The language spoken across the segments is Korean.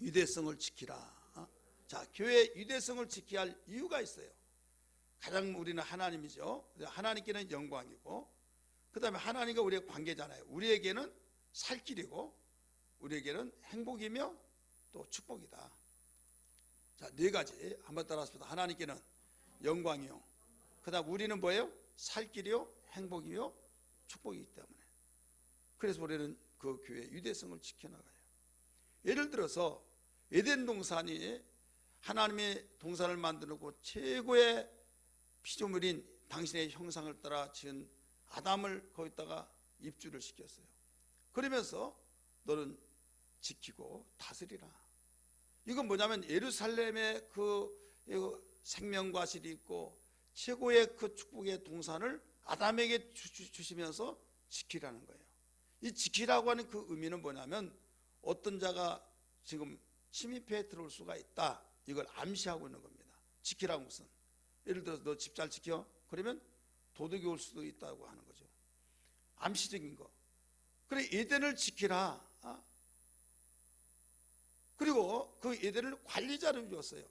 유대성을 지키라. 자, 교회의 유대성을 지켜야 할 이유가 있어요. 가장 우리는 하나님이죠. 하나님께는 영광이고, 그 다음에 하나님과 우리의 관계잖아요. 우리에게는 살 길이고, 우리에게는 행복이며 또 축복이다. 자, 네 가지 한번 따라하십니다. 하나님께는 영광이요, 그 다음 우리는 뭐예요? 살 길이요, 행복이요, 축복이기 때문에. 그래서 우리는 그 교회의 유대성을 지켜나가요. 예를 들어서 에덴 동산이 하나님의 동산을 만들고 최고의 피조물인 당신의 형상을 따라 지은 아담을 거기다가 입주를 시켰어요. 그러면서 너는 지키고 다스리라. 이건 뭐냐면 예루살렘의 그 생명과실이 있고 최고의 그 축복의 동산을 아담에게 주시면서 지키라는 거예요. 이 지키라고 하는 그 의미는 뭐냐면 어떤 자가 지금 침입해 들어올 수가 있다, 이걸 암시하고 있는 겁니다. 지키라는 것은 예를 들어서 너 집 잘 지켜? 그러면 도둑이 올 수도 있다고 하는 거죠. 암시적인 거. 그래, 에덴을 지키라. 그리고 그 에덴을 관리자를 줬어요.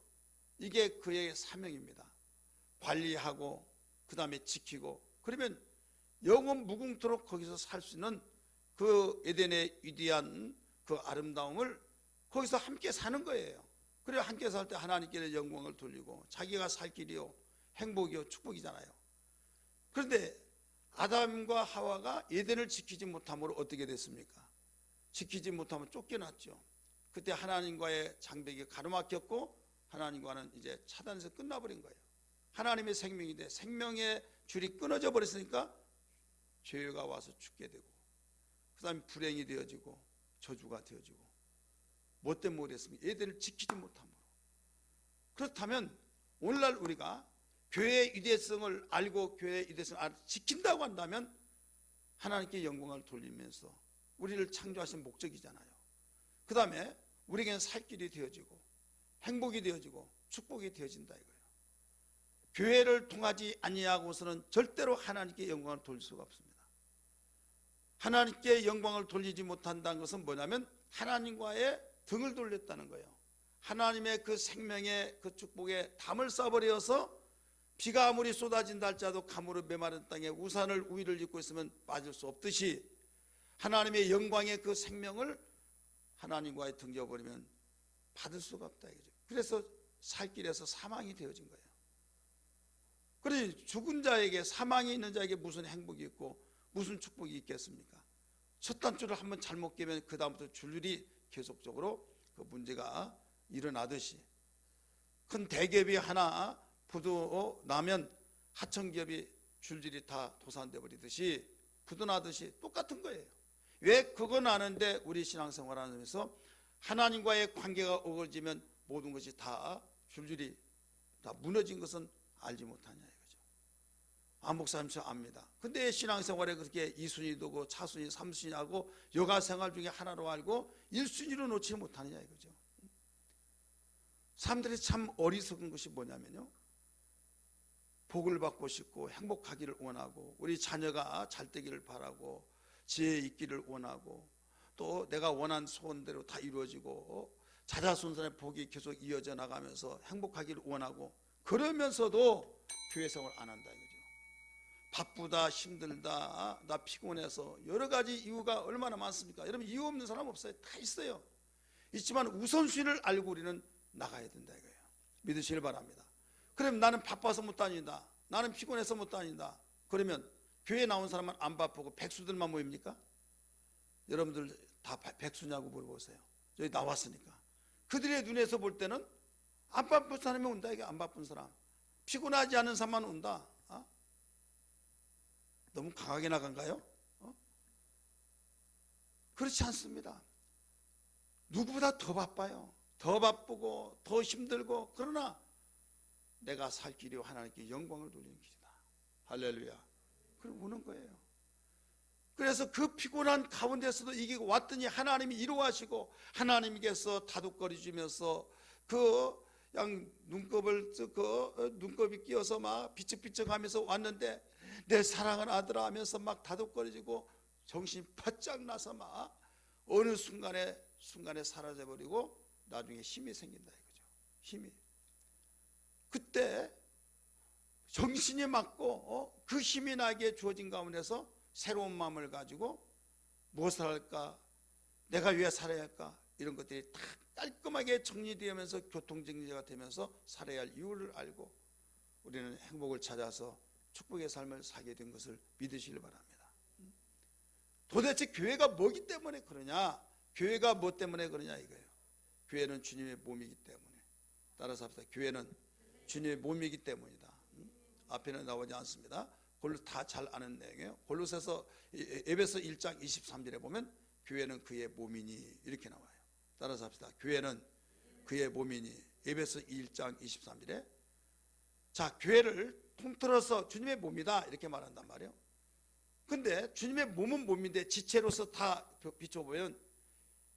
이게 그의 사명입니다. 관리하고 그 다음에 지키고, 그러면 영원 무궁토록 거기서 살 수 있는 그 에덴의 위대한 그 아름다움을 거기서 함께 사는 거예요. 그래, 함께 살 때 하나님께 영광을 돌리고 자기가 살 길이요, 행복이요, 축복이잖아요. 그런데 아담과 하와가 에덴을 지키지 못함으로 어떻게 됐습니까? 지키지 못하면 쫓겨났죠. 그때 하나님과의 장벽이 가로막혔고 하나님과는 이제 차단해서 끝나버린 거예요. 하나님의 생명인데 생명의 줄이 끊어져 버렸으니까 죄가 와서 죽게 되고, 그 다음에 불행이 되어지고 저주가 되어지고. 뭐 때문에 그랬습니까? 에덴을 지키지 못함으로. 그렇다면 오늘날 우리가 교회의 유대성을 알고 교회의 유대성을 지킨다고 한다면 하나님께 영광을 돌리면서 우리를 창조하신 목적이잖아요. 그 다음에 우리에게는 살 길이 되어지고 행복이 되어지고 축복이 되어진다 이거예요. 교회를 통하지 아니하고서는 절대로 하나님께 영광을 돌릴 수가 없습니다. 하나님께 영광을 돌리지 못한다는 것은 뭐냐면 하나님과의 등을 돌렸다는 거예요. 하나님의 그 생명의 그 축복에 담을 쌓아버려서 비가 아무리 쏟아진다 할지라도 가물어 메마른 땅에 우산을 우위를 입고 있으면 빠질 수 없듯이 하나님의 영광의 그 생명을 하나님과의 등져버리면 받을 수가 없다 이거죠. 그래서 살 길에서 사망이 되어진 거예요. 그래, 죽은 자에게, 사망이 있는 자에게 무슨 행복이 있고 무슨 축복이 있겠습니까? 첫 단추를 한번 잘못 깨면 그 다음부터 줄줄이 계속적으로 그 문제가 일어나듯이, 큰 대기업이 하나 부도나면 하청기업이 줄줄이 다 도산돼 버리듯이 부도나듯이 똑같은 거예요. 왜 그건 아는데 우리 신앙생활 하면서 하나님과의 관계가 어그러지면 모든 것이 다 줄줄이 다 무너진 것은 알지 못하냐 이거죠. 목사님 저 압니다. 근데 신앙생활에 그렇게 2순위도 고 차순위 3순위 하고 여가생활 중에 하나로 알고 1순위로 놓지 못하느냐 이거죠. 사람들이 참 어리석은 것이 뭐냐면요, 복을 받고 싶고 행복하기를 원하고 우리 자녀가 잘 되기를 바라고 지혜 있기를 원하고 또 내가 원한 소원대로 다 이루어지고 자자손손의 복이 계속 이어져 나가면서 행복하기를 원하고, 그러면서도 교회 생활을 안 한다 이거죠. 바쁘다, 힘들다, 나 피곤해서, 여러 가지 이유가 얼마나 많습니까? 여러분, 이유 없는 사람 없어요. 다 있어요. 있지만 우선순위를 알고 우리는 나가야 된다 이거예요. 믿으시길 바랍니다. 그럼 나는 바빠서 못 다닌다, 나는 피곤해서 못 다닌다, 그러면 교회 나온 사람은 안 바쁘고 백수들만 모입니까? 여러분들 다 백수냐고 물어보세요. 여기 나왔으니까. 그들의 눈에서 볼 때는 안 바쁜 사람이 온다 이게. 안 바쁜 사람, 피곤하지 않은 사람만 온다. 너무 강하게 나간가요? 그렇지 않습니다. 누구보다 더 바빠요. 더 바쁘고 더 힘들고, 그러나 내가 살 길이 하나님께 영광을 돌리는 길이다. 할렐루야. 그럼 오는 거예요. 그래서 그 피곤한 가운데서도 이기고 왔더니 하나님이 이루하시고 하나님께서 다독거리 주면서 그양 눈곱이 끼어서 막 비쩍비쩍하면서 왔는데 내 사랑하는 아들아 하면서 막 다독거리고 정신이 바짝 나서 막 어느 순간에 사라져버리고 나중에 힘이 생긴다 이거죠. 힘이. 그때 정신이 맞고 그 힘이 나게 주어진 가운데서 새로운 마음을 가지고 무엇을 할까, 내가 왜 살아야 할까, 이런 것들이 다 깔끔하게 정리되면서 교통정리가 되면서 살아야 할 이유를 알고 우리는 행복을 찾아서 축복의 삶을 살게 된 것을 믿으시길 바랍니다. 도대체 교회가 뭐기 때문에 그러냐, 교회가 뭐 때문에 그러냐 이거예요. 교회는 주님의 몸이기 때문에. 따라서 합시다. 교회는 주님의 몸이기 때문이다. 앞에는 나오지 않습니다. 다 잘 아는 내용이에요. 골로새서 에베소 1장 23절에 보면 교회는 그의 몸이니 이렇게 나와요. 따라서 합시다. 교회는 그의 몸이니. 에베소 1장 23절에 자, 교회를 통틀어서 주님의 몸이다 이렇게 말한단 말이에요. 근데 주님의 몸은 몸인데 지체로서 다 비춰보면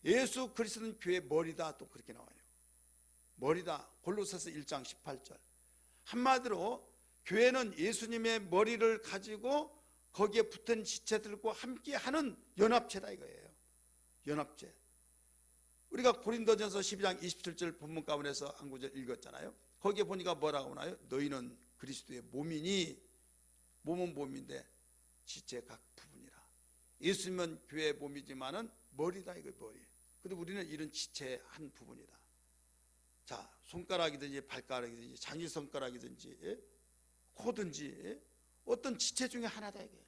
예수 그리스도는 교회의 머리다 또 그렇게 나와요. 머리다. 골로새서 1장 18절. 한마디로 교회는 예수님의 머리를 가지고 거기에 붙은 지체들과 함께 하는 연합체다 이거예요. 연합체. 우리가 고린도전서 12장 27절 본문 가운데서 한 구절 읽었잖아요. 거기에 보니까 뭐라고 나와요? 너희는 그리스도의 몸이니. 몸은 몸인데 지체 각 부분이라. 예수님은 교회의 몸이지만은 머리다 이거 머리. 근데 우리는 이런 지체의 한 부분이다. 자, 손가락이든지 발가락이든지 장기손가락이든지 코든지 어떤 지체 중에 하나다 이거예요.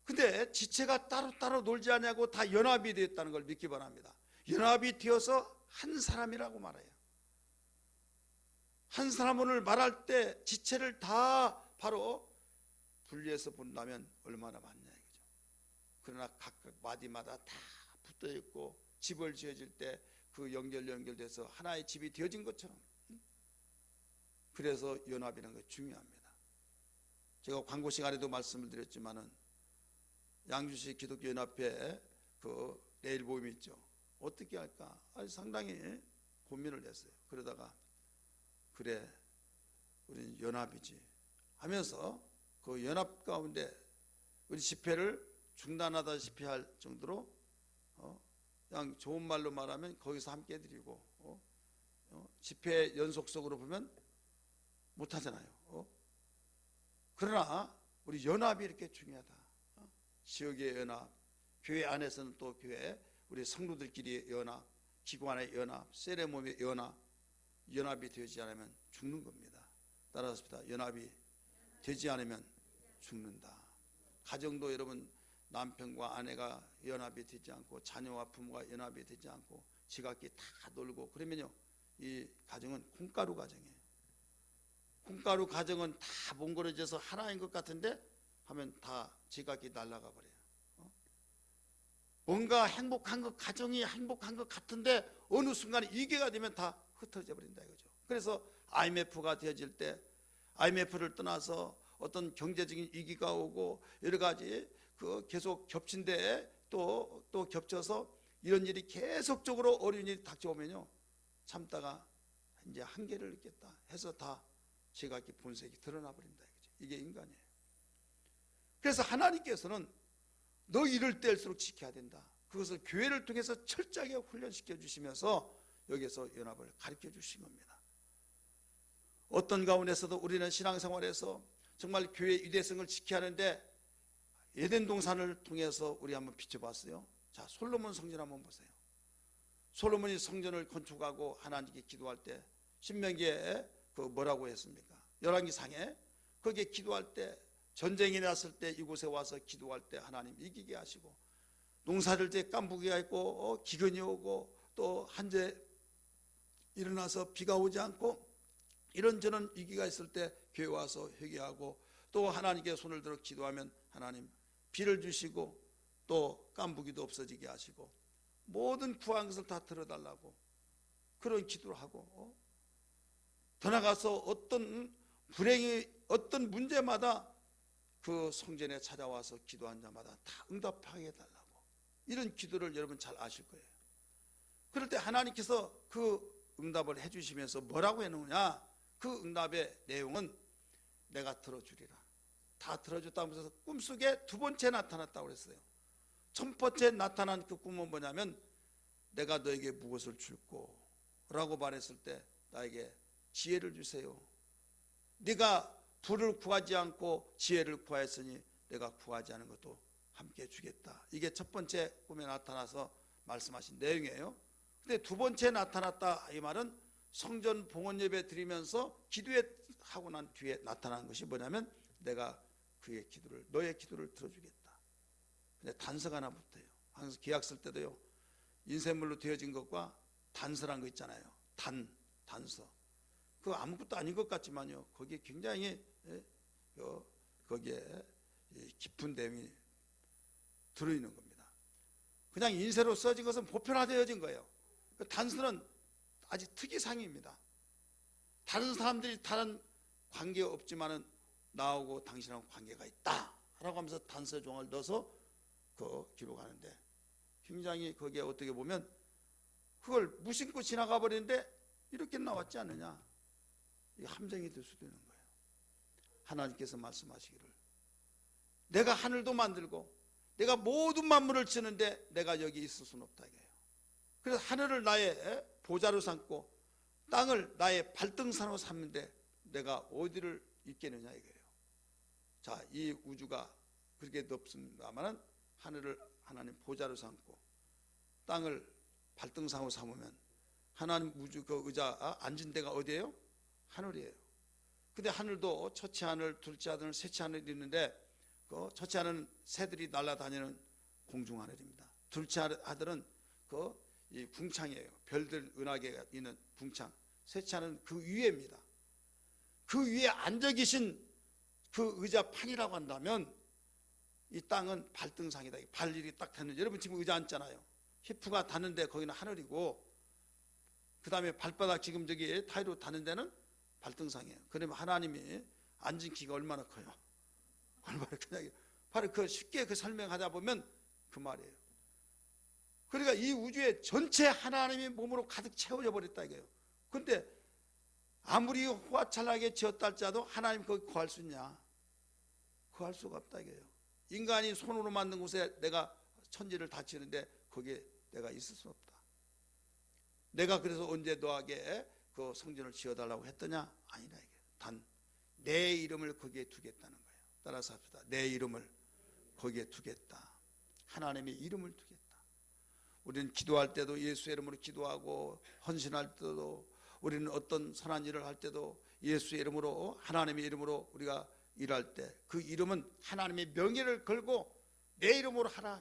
근데 지체가 따로따로 놀지 않냐고 다 연합이 되었다는 걸 믿기 바랍니다. 연합이 되어서 한 사람이라고 말해요. 한 사람을 말할 때 지체를 다 바로 분리해서 본다면 얼마나 많냐 이거죠. 그러나 각각 마디마다 다 붙어 있고 집을 지어질 때 그 연결돼서 하나의 집이 되어진 것처럼. 그래서 연합이라는 게 중요합니다. 제가 광고 시간에도 말씀을 드렸지만은 양주시 기독교 연합회 그 내일 모임이 있죠. 어떻게 할까? 상당히 고민을 했어요. 그러다가 그래 우리는 연합이지 하면서 그 연합 가운데 우리 집회를 중단하다시피 할 정도로 그냥 좋은 말로 말하면 거기서 함께 해드리고 집회 연속적으로 보면 못하잖아요. 그러나 우리 연합이 이렇게 중요하다. 지역의 연합, 교회 안에서는 또 교회 우리 성도들끼리 연합, 기관의 연합, 세레모니의 연합이 되지 않으면 죽는 겁니다. 따라서 연합이 되지 않으면 죽는다. 가정도 여러분 남편과 아내가 연합이 되지 않고 자녀와 부모가 연합이 되지 않고 지각기 다 놀고 그러면요 이 가정은 콩가루 가정이에요. 콩가루 가정은 다 몽골어져서 하나인 것 같은데 하면 다 지각기 날아가 버려요. 뭔가 행복한 것, 가정이 행복한 것 같은데 어느 순간에 이게가 되면 다 흩어져 버린다 이거죠. 그래서 IMF가 되어질 때 IMF를 떠나서 어떤 경제적인 위기가 오고 여러 가지 그 계속 겹친데 또 겹쳐서 이런 일이 계속적으로 어려운 일이 닥쳐오면요 참다가 이제 한계를 느꼈다 해서 다 지각기 본색이 드러나 버린다 이거죠. 이게 인간이에요. 그래서 하나님께서는 너 이럴 때일수록 지켜야 된다. 그것을 교회를 통해서 철저하게 훈련시켜 주시면서 여기서 연합을 가르쳐 주신 겁니다. 어떤 가운데서도 우리는 신앙생활에서 정말 교회의 유대성을 지켜야 하는데 에덴 동산을 통해서 우리 한번 비춰봤어요. 자, 솔로몬 성전 한번 보세요. 솔로몬이 성전을 건축하고 하나님께 기도할 때 신명기에 그 뭐라고 했습니까? 열왕기상에 거기에 기도할 때 전쟁이 났을 때 이곳에 와서 기도할 때 하나님 이기게 하시고 농사를 때 깐부기가 있고 기근이 오고 또 한제 일어나서 비가 오지 않고 이런저런 위기가 있을 때 교회 와서 회개하고 또 하나님께 손을 들어 기도하면 하나님 비를 주시고 또 깐부기도 없어지게 하시고 모든 구한 것을 다 들어달라고 그런 기도를 하고 더 나가서 어떤 불행이 어떤 문제마다 그 성전에 찾아와서 기도한 자마다 다 응답하게 해달라고 이런 기도를 여러분 잘 아실 거예요. 그럴 때 하나님께서 그 응답을 해주시면서 뭐라고 해놓느냐, 그 응답의 내용은 내가 들어주리라. 다 들어줬다고 하면서 꿈속에 두 번째 나타났다고 그랬어요. 첫 번째 나타난 그 꿈은 뭐냐면 내가 너에게 무엇을 줄꼬? 라고 말했을 때 나에게 지혜를 주세요. 네가 부를 구하지 않고 지혜를 구하였으니 내가 구하지 않은 것도 함께 주겠다. 이게 첫 번째 꿈에 나타나서 말씀하신 내용이에요. 근데 두 번째 나타났다 이 말은 성전 봉헌 예배 드리면서 기도에 하고 난 뒤에 나타난 것이 뭐냐면 내가 그의 기도를 너의 기도를 들어주겠다. 근데 단서가 하나 붙어요. 항상 계약 쓸 때도요. 인쇄물로 되어진 것과 단서란 거 있잖아요. 단서. 그거 아무것도 아닌 것 같지만요. 거기에 굉장히 거기에 깊은 내용이 들어있는 겁니다. 그냥 인쇄로 써진 것은 보편화되어진 거예요. 단서는 아직 특이사항입니다. 다른 사람들이 다른 관계 없지만은 나하고 당신하고 관계가 있다라고 하면서 단서 종을 넣어서 그 기록하는데 굉장히 거기에 어떻게 보면 그걸 무심코 지나가 버리는데 이렇게 나왔지 않느냐. 이 함정이 될 수도 있는 거예요. 하나님께서 말씀하시기를 내가 하늘도 만들고 내가 모든 만물을 치는데 내가 여기 있을 수는 없다 이거예요. 그래서 하늘을 나의 보좌로 삼고 땅을 나의 발등상으로 삼는데 내가 어디를 있겠느냐 이거예요. 자, 이 우주가 그렇게 넓습니다만은 하늘을 하나님 보좌로 삼고 땅을 발등상으로 삼으면 하나님 우주 그 의자 앉은 데가 어디예요? 하늘이에요. 근데 하늘도 첫째 하늘, 둘째 하늘, 셋째 하늘이 있는데 그 첫째 하늘은 새들이 날아다니는 공중 하늘입니다. 둘째 하늘은 그 이 궁창이에요. 별들 은하계가 있는 궁창. 셋째 하늘은 그 위에입니다. 그 위에 앉아 계신 그 의자판이라고 한다면 이 땅은 발등상이다. 발일이 딱 닿는. 여러분 지금 의자 앉잖아요. 히프가 닿는데 거기는 하늘이고 그 다음에 발바닥 지금 저기 타이로 닿는 데는 발등상이에요. 그러면 하나님이 앉은 키가 얼마나 커요? 얼마나 크냐. 바로 그 쉽게 그 설명하다 보면 그 말이에요. 그러니까 이 우주에 전체 하나님이 몸으로 가득 채워져 버렸다 이거예요. 근데 아무리 호화찬란하게 지었다 할지라도 하나님 거기 거할 수 있냐? 거할 수가 없다 이거예요. 인간이 손으로 만든 곳에 내가 천지를 다 지었는데 거기에 내가 있을 수 없다. 내가 그래서 언제 너에게 그 성전을 지어달라고 했더냐? 아니라 이게 단 내 이름을 거기에 두겠다는 거예요. 따라서 합시다. 내 이름을 거기에 두겠다. 하나님의 이름을 두겠다. 우리는 기도할 때도 예수의 이름으로 기도하고 헌신할 때도 우리는 어떤 선한 일을 할 때도 예수의 이름으로 하나님의 이름으로 우리가 일할 때 그 이름은 하나님의 명예를 걸고 내 이름으로 하라.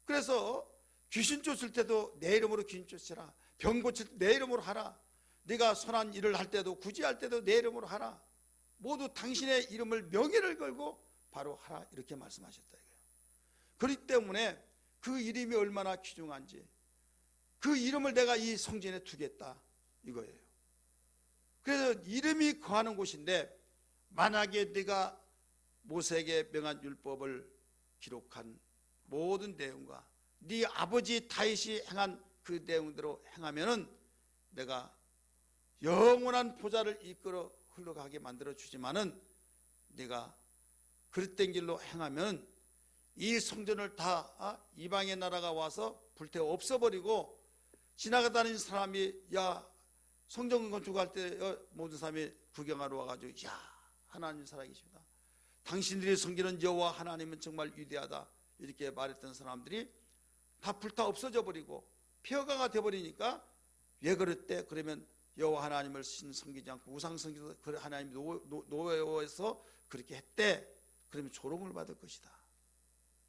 그래서 귀신 쫓을 때도 내 이름으로 귀신 쫓으라. 병 고칠 때 내 이름으로 하라. 네가 선한 일을 할 때도 구제할 때도 내 이름으로 하라. 모두 당신의 이름을 명예를 걸고 바로 하라 이렇게 말씀하셨다 이거예요. 그렇기 때문에 그 이름이 얼마나 귀중한지 그 이름을 내가 이 성전에 두겠다 이거예요. 그래서 이름이 거하는 곳인데 만약에 네가 모세에게 명한 율법을 기록한 모든 내용과 네 아버지 다윗이 행한 그 내용대로 행하면은 내가 영원한 보좌를 이끌어 흘러가게 만들어 주지만은 네가 그릇된 길로 행하면 이 성전을 다 이방의 나라가 와서 불태워 없애버리고 지나가다니는 사람이 야 성전 건축할 때 모든 사람이 구경하러 와가지고 야 하나님 살아계십니다. 당신들이 섬기는 여호와 하나님은 정말 위대하다 이렇게 말했던 사람들이 다 불타 없어져 버리고 폐허가 돼버리니까 왜 그랬대? 그러면 여호와 하나님을 섬기지 않고 우상 섬기서 하나님 노예에서 그렇게 했대. 그러면 조롱을 받을 것이다.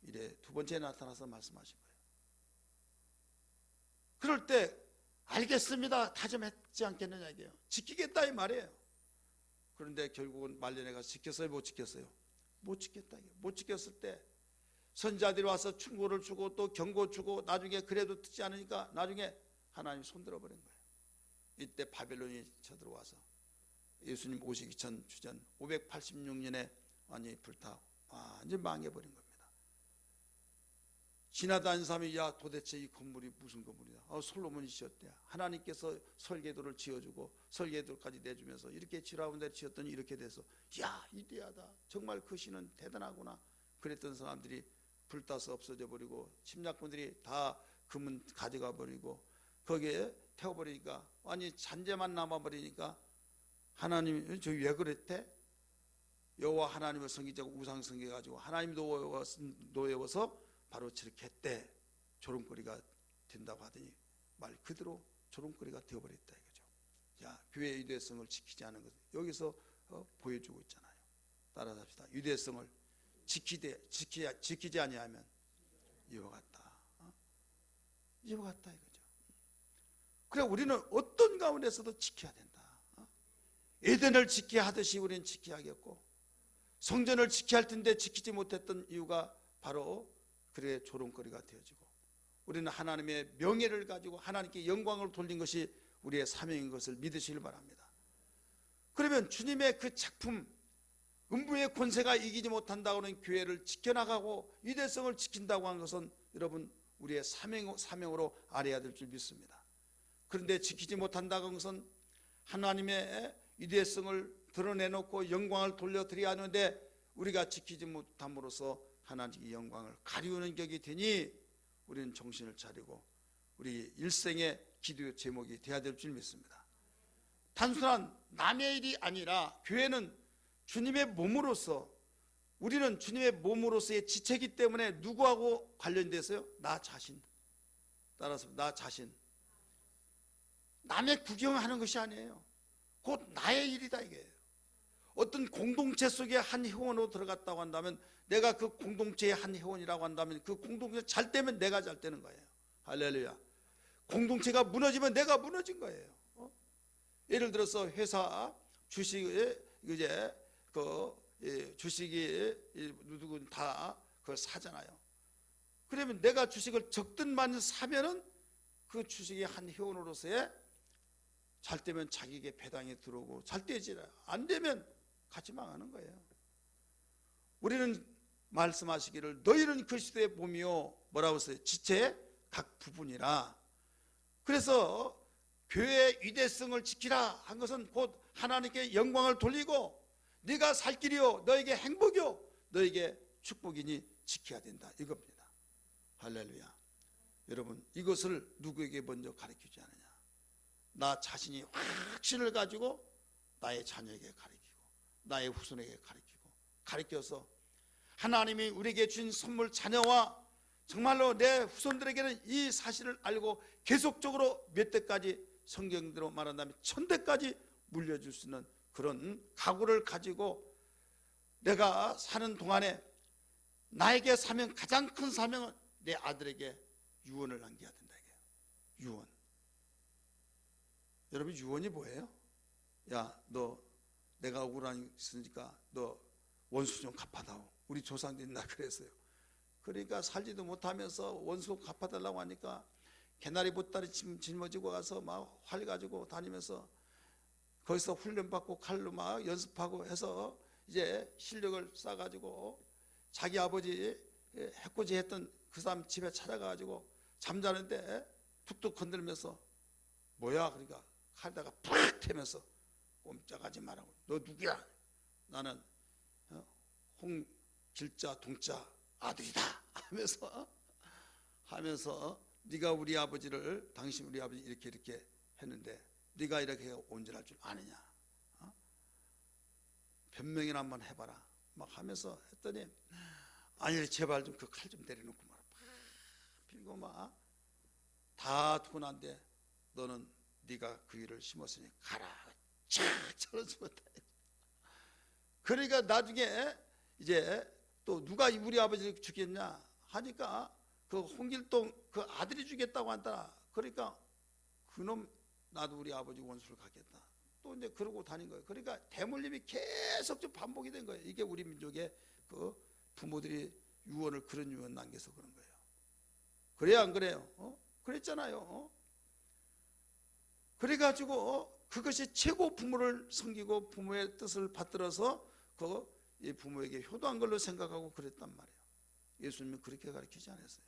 이래 두 번째 나타나서 말씀하신 거예요. 그럴 때 알겠습니다 다짐했지 않겠느냐 이게요. 지키겠다 이 말이에요. 그런데 결국은 말년에 가서 지켰어요 못 지켰어요? 못 지켰다 이게요. 못 지켰을 때 선지자들이 와서 충고를 주고 또 경고 주고 나중에 그래도 듣지 않으니까 나중에 하나님 손들어 버린 거예요. 이때 바벨론이 쳐들어와서 예수님 오시기 전 주전 586년에 완전히 불타 완전히 망해버린 겁니다. 지나다니는 사람이 야 도대체 이 건물이 무슨 건물이냐. 솔로몬이 지었대. 하나님께서 설계도를 지어주고 설계도까지 내주면서 이렇게 지라운 데를 지었더니 이렇게 돼서 야 이대하다. 정말 그 신은 대단하구나. 그랬던 사람들이 불타서 없어져 버리고 침략군들이 다 금은 가져가 버리고 거기에 태워버리니까 아니 잔재만 남아버리니까 하나님이 저기 왜 그랬대? 여호와 하나님을 섬기자고 우상 섬겨가지고 하나님 노여워서 바로 저렇게 했대. 조롱거리가 된다고 하더니 말 그대로 조롱거리가 되어버렸다 이거죠. 자, 교회의 유대성을 지키지 않은 것 여기서 보여주고 있잖아요. 따라서 합시다. 유대성을 지키지 아니하면 이와 같다. 이와 같다 이거죠. 그래 우리는 어떤 가운데서도 지켜야 된다. 에덴을 지켜야 하듯이 우리는 지켜야겠고 성전을 지켜야 할 텐데 지키지 못했던 이유가 바로 그래 조롱거리가 되어지고 우리는 하나님의 명예를 가지고 하나님께 영광을 돌린 것이 우리의 사명인 것을 믿으시길 바랍니다. 그러면 주님의 그 작품 음부의 권세가 이기지 못한다고는 교회를 지켜나가고 유대성을 지킨다고 하는 것은 여러분 우리의 사명으로 알아야 될 줄 믿습니다. 그런데 지키지 못한다고 하는 것은 하나님의 유대성을 드러내놓고 영광을 돌려드려야 하는데 우리가 지키지 못함으로써 하나님의 영광을 가리우는 격이 되니 우리는 정신을 차리고 우리 일생의 기도 제목이 되어야 될 줄 믿습니다. 단순한 남의 일이 아니라 교회는 주님의 몸으로서 우리는 주님의 몸으로서의 지체이기 때문에 누구하고 관련돼서요? 나 자신. 따라서 나 자신. 남의 구경하는 것이 아니에요. 곧 나의 일이다 이게. 어떤 공동체 속에 한 회원으로 들어갔다고 한다면 내가 그 공동체의 한 회원이라고 한다면 그 공동체 잘 되면 내가 잘 되는 거예요. 할렐루야. 공동체가 무너지면 내가 무너진 거예요. 예를 들어서 회사 주식에 이제 주식이 누구는 다 그걸 사잖아요. 그러면 내가 주식을 적든 많이 사면은 그 주식의 한 회원으로서의 잘 되면 자기에게 배당이 들어오고 잘 되지 안 되면 같이 망하는 거예요. 우리는 말씀하시기를 너희는 그리스도의 몸이요 뭐라고 했어요? 지체의 각 부분이라. 그래서 교회의 위대성을 지키라 한 것은 곧 하나님께 영광을 돌리고 네가 살 길이요 너에게 행복이요 너에게 축복이니 지켜야 된다 이겁니다. 할렐루야. 여러분 이것을 누구에게 먼저 가르치지 않느냐? 나 자신이 확신을 가지고 나의 자녀에게 가르치고 나의 후손에게 가르쳐서 하나님이 우리에게 주신 선물 자녀와 정말로 내 후손들에게는 이 사실을 알고 계속적으로 몇 대까지 성경대로 말한다면 1000대까지 물려줄 수 있는 그런 각오를 가지고 내가 사는 동안에 나에게 사명 가장 큰 사명은 내 아들에게 유언을 남겨야 된다 이게요. 유언. 여러분 유언이 뭐예요? 야, 너 내가 억울한 있으니까 너 원수 좀 갚아다오. 우리 조상들이 나 그랬어요. 그러니까 살지도 못하면서 원수 갚아달라고 하니까 개나리 보따리 짊어지고 가서 막 활 가지고 다니면서 거기서 훈련받고 칼로 막 연습하고 해서 이제 실력을 쌓아가지고 자기 아버지 해코지 했던 그 사람 집에 찾아가가지고 잠자는데 툭툭 건들면서 뭐야? 그러니까 칼에다가 팍 태면서 꼼짝하지 말라고. 너 누구야? 나는 홍길자 동자 아들이다 하면서 네가 우리 아버지를 당신 우리 아버지 이렇게 했는데 네가 이렇게 온전할 줄 아느냐? 변명이나 한번 해봐라 막 하면서 했더니 아니 제발 좀 그 칼 좀 내려놓고 말아 빌고 막 다 두고 난데 너는 네가 그 일을 심었으니 가라 착 쳐주었다. 그러니까 나중에 이제 또 누가 우리 아버지를 죽였냐 하니까 그 홍길동 그 아들이 죽였다고 한다. 그러니까 그놈 나도 우리 아버지 원수를 갖겠다. 또 이제 그러고 다닌 거예요. 그러니까 대물림이 계속 좀 반복이 된 거예요. 이게 우리 민족의 그 부모들이 유언을 그런 유언 남겨서 그런 거예요. 그래야 안 그래요? 그랬잖아요. 그래가지고 그것이 최고 부모를 섬기고 부모의 뜻을 받들어서 이 부모에게 효도한 걸로 생각하고 그랬단 말이에요. 예수님은 그렇게 가르치지 않았어요.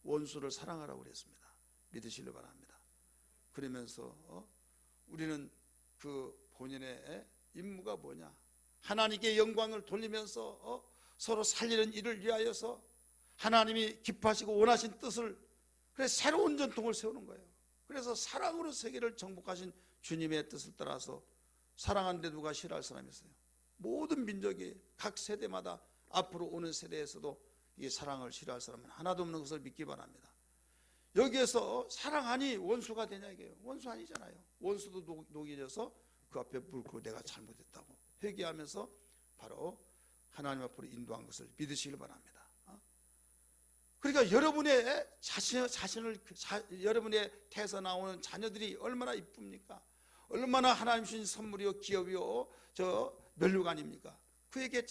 원수를 사랑하라고 그랬습니다. 믿으시길 바랍니다. 그러면서 우리는 그 본인의 임무가 뭐냐? 하나님께 영광을 돌리면서 서로 살리는 일을 위하여서 하나님이 기뻐하시고 원하신 뜻을 그래서 새로운 전통을 세우는 거예요. 그래서 사랑으로 세계를 정복하신 주님의 뜻을 따라서 사랑하는데 누가 싫어할 사람이 있어요? 모든 민족이 각 세대마다 앞으로 오는 세대에서도 이 사랑을 싫어할 사람은 하나도 없는 것을 믿기 바랍니다. 여기에서 사랑하니 원수가 되냐 이게요. 원수 아니잖아요. 원수도 녹여져서 그 앞에 묻고 내가 잘못했다고 회개하면서 바로 하나님 앞으로 인도한 것을 믿으시길 바랍니다. 그러니까 여러분의 여러분의 태에서 나오는 자녀들이 얼마나 이쁩니까? 얼마나 하나님 주신 선물이요 기업이요 저 면류관입니까? 그에게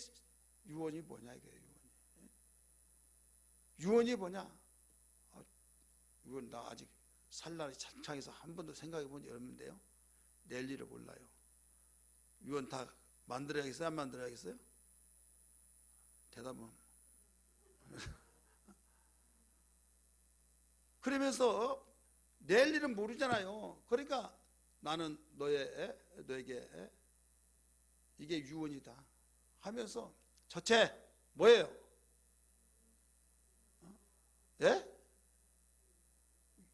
유언이 뭐냐 이게 유언이 뭐냐? 이건 나 아직 살 날이 창창해서 한 번도 생각해 본 적 없는데요. 낼 일을 몰라요. 유언 다 만들어야겠어요? 안 만들어야겠어요? 대답은 그러면서 낼 일은 모르잖아요. 그러니까 나는 너에게 이게 유언이다 하면서 첫째 뭐예요? 예?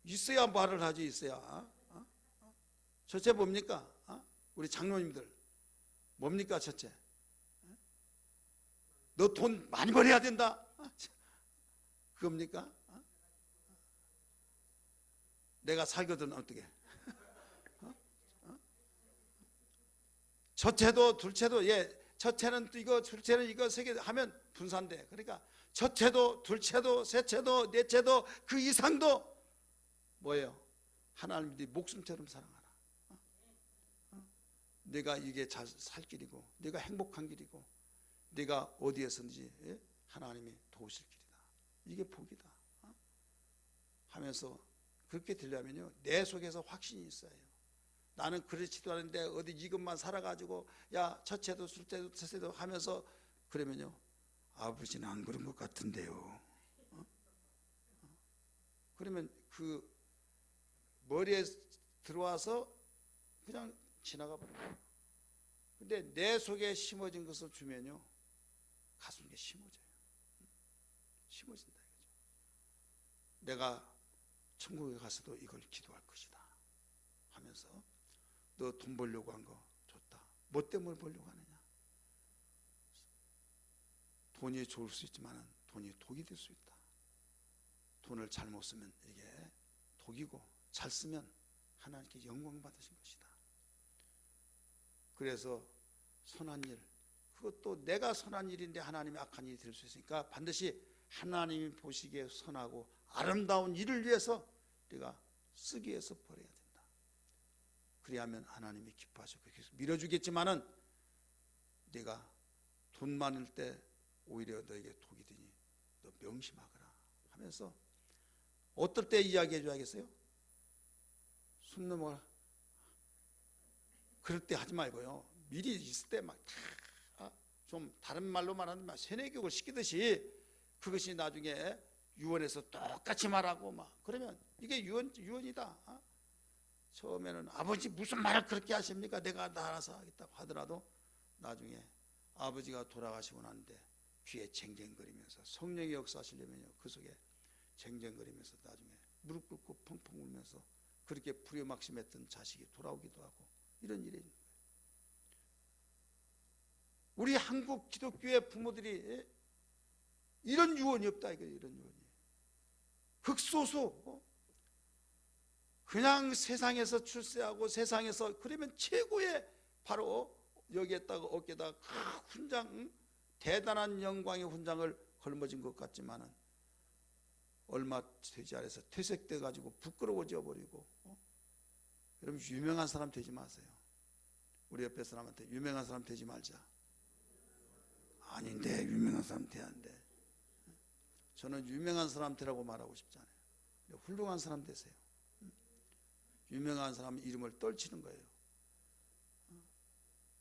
있어야 말을 하지. 있어야. 첫째 뭡니까? 우리 장로님들 뭡니까 첫째? 너 돈 많이 벌어야 된다. 그겁니까? 내가 살거든 어떻게? 첫째도 둘째도 첫째는 이거 둘째는 이거 세 개 하면 분산돼. 그러니까 첫째도 둘째도 셋째도 넷째도 그 이상도 뭐예요? 하나님 네 목숨처럼 사랑하라. 네가 이게 잘 살 길이고 네가 행복한 길이고 네가 어디에서든지 하나님이 도우실 길이다. 이게 복이다 하면서 그렇게 되려면요 내 속에서 확신이 있어야 해요. 나는 그렇지도 않은데 어디 이것만 살아가지고 야 첫째도 둘째도 셋째도 하면서 그러면요 아버지는 안 그런 것 같은데요. 그러면 그 머리에 들어와서 그냥 지나가 버려요. 근데 내 속에 심어진 것을 주면요 가슴에 심어져요. 심어진다 이거죠. 내가 천국에 가서도 이걸 기도할 것이다 하면서 너 돈 벌려고 한 거 좋다. 뭐 때문에 벌려고 하느냐? 돈이 좋을 수 있지만 돈이 독이 될 수 있다. 돈을 잘못 쓰면 이게 독이고 잘 쓰면 하나님께 영광 받으신 것이다. 그래서 선한 일, 그것도 내가 선한 일인데 하나님이 악한 일이 될 수 있으니까 반드시 하나님이 보시기에 선하고 아름다운 일을 위해서 우리가 쓰기 위해서 버려야 된다. 그래야면 하나님이 기뻐하시고 계속 밀어주겠지만은 네가 돈 많을 때 오히려 너에게 독이 되니 너 명심하거라 하면서 어떨 때 이야기해 줘야겠어요? 숨 넘어가 그럴 때 하지 말고요 미리 있을 때 막 좀 다른 말로 말하면 세뇌교육을 시키듯이 그것이 나중에 유언에서 똑같이 말하고 막 그러면 이게 유언이다. 처음에는 아버지 무슨 말을 그렇게 하십니까? 내가 알아서 하겠다고 하더라도 나중에 아버지가 돌아가시고 난데 귀에 쟁쟁거리면서 성령의 역사하시려면요 그 속에 쟁쟁거리면서 나중에 무릎 꿇고 펑펑 울면서 그렇게 부려막심했던 자식이 돌아오기도 하고 이런 일이 있는 거예요. 우리 한국 기독교의 부모들이 이런 유언이 없다 이거예요. 이런 유언이 극소수 그냥 세상에서 출세하고 세상에서 그러면 최고의 바로 여기에다가 어깨에다가 훈장 대단한 영광의 훈장을 걸머진 것 같지만은 얼마 되지 않아서 퇴색돼 가지고 부끄러워져 버리고 여러분 유명한 사람 되지 마세요. 우리 옆에 사람한테 유명한 사람 되지 말자. 아닌데 유명한 사람 돼야 한대. 저는 유명한 사람 되라고 말하고 싶지 않아요. 훌륭한 사람 되세요. 유명한 사람 이름을 떨치는 거예요.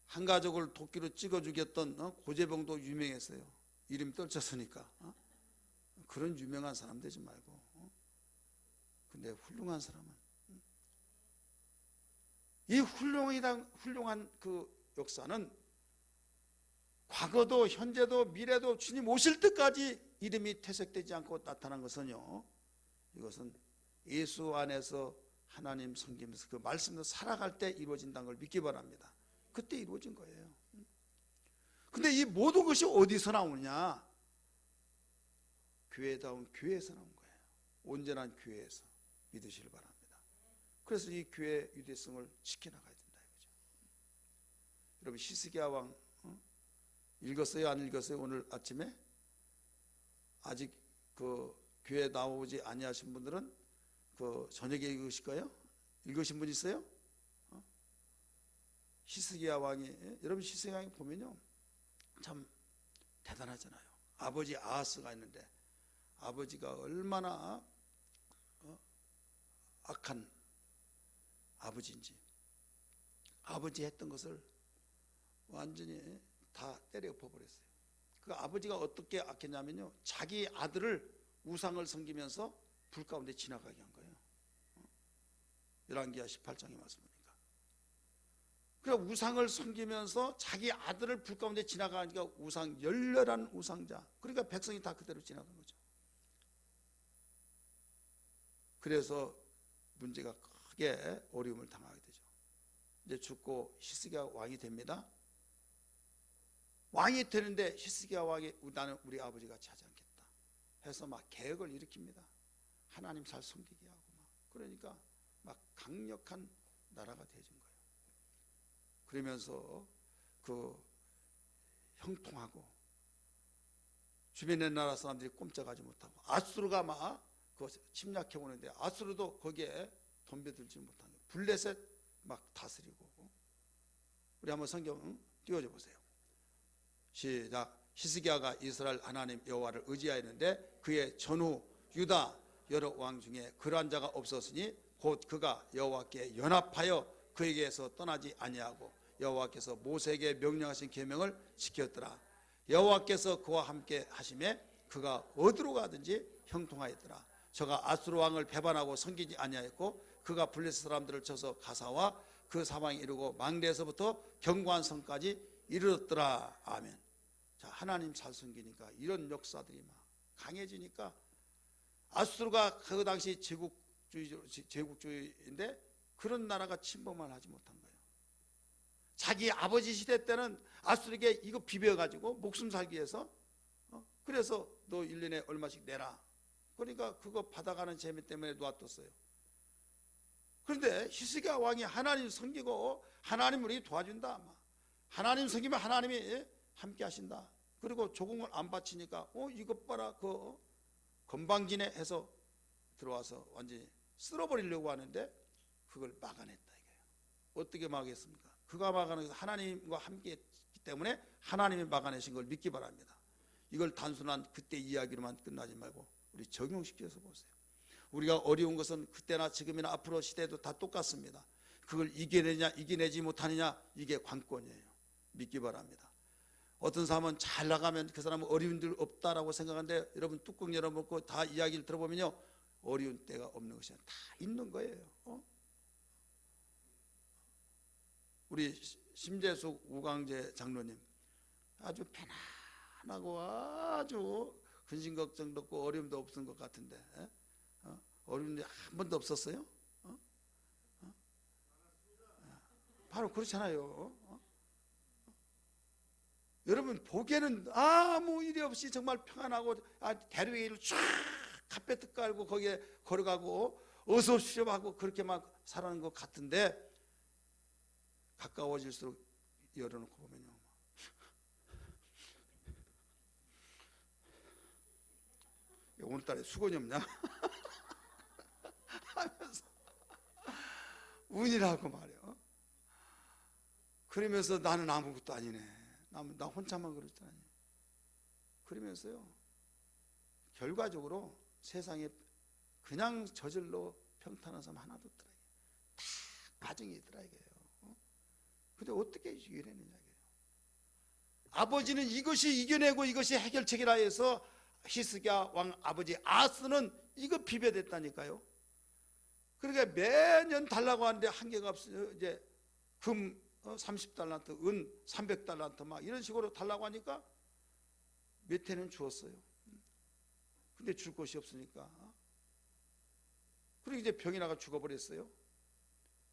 한 가족을 도끼로 찍어 죽였던 고재봉도 유명했어요. 이름 떨쳤으니까. 그런 유명한 사람 되지 말고. 근데 훌륭한 사람은 이 훌륭한 그 역사는 과거도 현재도 미래도 주님 오실 때까지 이름이 퇴색되지 않고 나타난 것은요 이것은 예수 안에서 하나님 섬기면서 그 말씀으로 살아갈 때 이루어진다는 걸 믿기 바랍니다. 그때 이루어진 거예요. 근데 이 모든 것이 어디서 나오느냐? 교회다운 교회에서 나온 거예요. 온전한 교회에서 믿으시길 바랍니다. 그래서 이 교회의 유대성을 지켜나가야 된다 이거죠. 여러분 히스기야 왕 읽었어요? 안 읽었어요? 오늘 아침에? 아직 그 교회 나오지 아니하신 분들은 그 저녁에 읽으실까요? 읽으신 분 있어요? 히스기야 왕이, 여러분 히스기야 왕이 보면요 참 대단하잖아요. 아버지 아하스가 있는데 아버지가 얼마나 악한 아버지인지, 아버지 했던 것을 완전히 다 때려 엎어버렸어요. 그 아버지가 어떻게 악했냐면요, 자기 아들을 우상을 섬기면서 불 가운데 지나가게 한 거예요. 열왕기하 18장의 말씀 보니까. 그러니까 우상을 섬기면서 자기 아들을 불 가운데 지나가니까 우상, 열렬한 우상자, 그러니까 백성이 다 그대로 지나간 거죠. 그래서 문제가 크게 어려움을 당하게 되죠. 이제 죽고 히스기야 왕이 됩니다. 왕이 되는데 히스기야 왕이 나는 우리 아버지 같이 하지 않겠다 해서 막 계획을 일으킵니다. 하나님 잘 섬기게 하고 막, 그러니까 막 강력한 나라가 되어진 거예요. 그러면서 그 형통하고 주변의 나라 사람들이 꼼짝하지 못하고 아수르가 막 그 침략해 오는데 아수르도 거기에 덤벼들지 못한 거예요. 블레셋 막 다스리고. 우리 한번 성경 띄워줘 보세요. 시작. 히스기야가 이스라엘 하나님 여호와를 의지하였는데 그의 전후 유다 여러 왕 중에 그러한 자가 없었으니 곧 그가 여호와께 연합하여 그에게서 떠나지 아니하고 여호와께서 모세에게 명령하신 계명을 지켰더라. 여호와께서 그와 함께 하심에 그가 어디로 가든지 형통하였더라. 저가 아수르 왕을 배반하고 섬기지 아니하였고 그가 블레셋 사람들을 쳐서 가사와 그 사방에 이르고 망대에서부터 견고한 성까지 이르렀더라. 아멘. 자, 하나님 잘 섬기니까 이런 역사들이 막 강해지니까 아수르가 그 당시 제국주의인데 그런 나라가 침범을 하지 못한 거예요. 자기 아버지 시대 때는 아수르에게 이거 비벼가지고 목숨 살기 위해서 그래서 너 1년에 얼마씩 내라. 그러니까 그거 받아가는 재미 때문에 놔뒀어요. 그런데 히스기야 왕이 하나님 섬기고 하나님 우리 도와준다. 하나님 섬기면 하나님이 함께 하신다. 그리고 조공을 안 바치니까 이것 봐라 그 건방지네 해서 들어와서 완전히 쓸어버리려고 하는데 그걸 막아냈다 이거예요. 어떻게 막았습니까? 그가 막아내서 하나님과 함께 했기 때문에 하나님이 막아내신 걸 믿기 바랍니다. 이걸 단순한 그때 이야기로만 끝나지 말고 우리 적용시켜서 보세요. 우리가 어려운 것은 그때나 지금이나 앞으로 시대도 다 똑같습니다. 그걸 이겨내냐 이겨내지 못하느냐 이게 관건이에요. 믿기 바랍니다. 어떤 사람은 잘 나가면 그 사람은 어려운 일 없다라고 생각하는데 여러분 뚜껑 열어놓고 다 이야기를 들어보면요 어려운 때가 없는 것이 다 있는 거예요. 우리 심재숙 우광재 장로님 아주 편안하고 아주 근심 걱정도 없고 어려움도 없은 것 같은데 어려움이 한 번도 없었어요? 바로 그렇잖아요. 여러분 보기에는 아무 일이 없이 정말 평안하고 대류회를 쫙 카페트 깔고 거기에 걸어가고 어서 오십시오 하고 그렇게 막 살아가는 것 같은데 가까워질수록 열어놓고 보면요 오늘따라 수건이 없냐 하면서 운이라고 말이요. 그러면서 나는 아무것도 아니네. 나 혼자만 그렇잖아요. 그러면서요 결과적으로 세상에 그냥 저절로 평탄한 사람 하나도 없더라. 다 과정이 있더라 이게요. 근데 어떻게 이겨내느냐 이게요. 아버지는 이것이 이겨내고 이것이 해결책이라 해서 히스기야 왕 아버지 아스는 이거 비벼댔다니까요. 그러니까 매년 달라고 하는데 한계가 없어요. 이제 금 30달란트, 은 300달란트 막 이런 식으로 달라고 하니까 몇 해는 주었어요. 근데 줄 곳이 없으니까 그리고 이제 병이 나가 죽어버렸어요.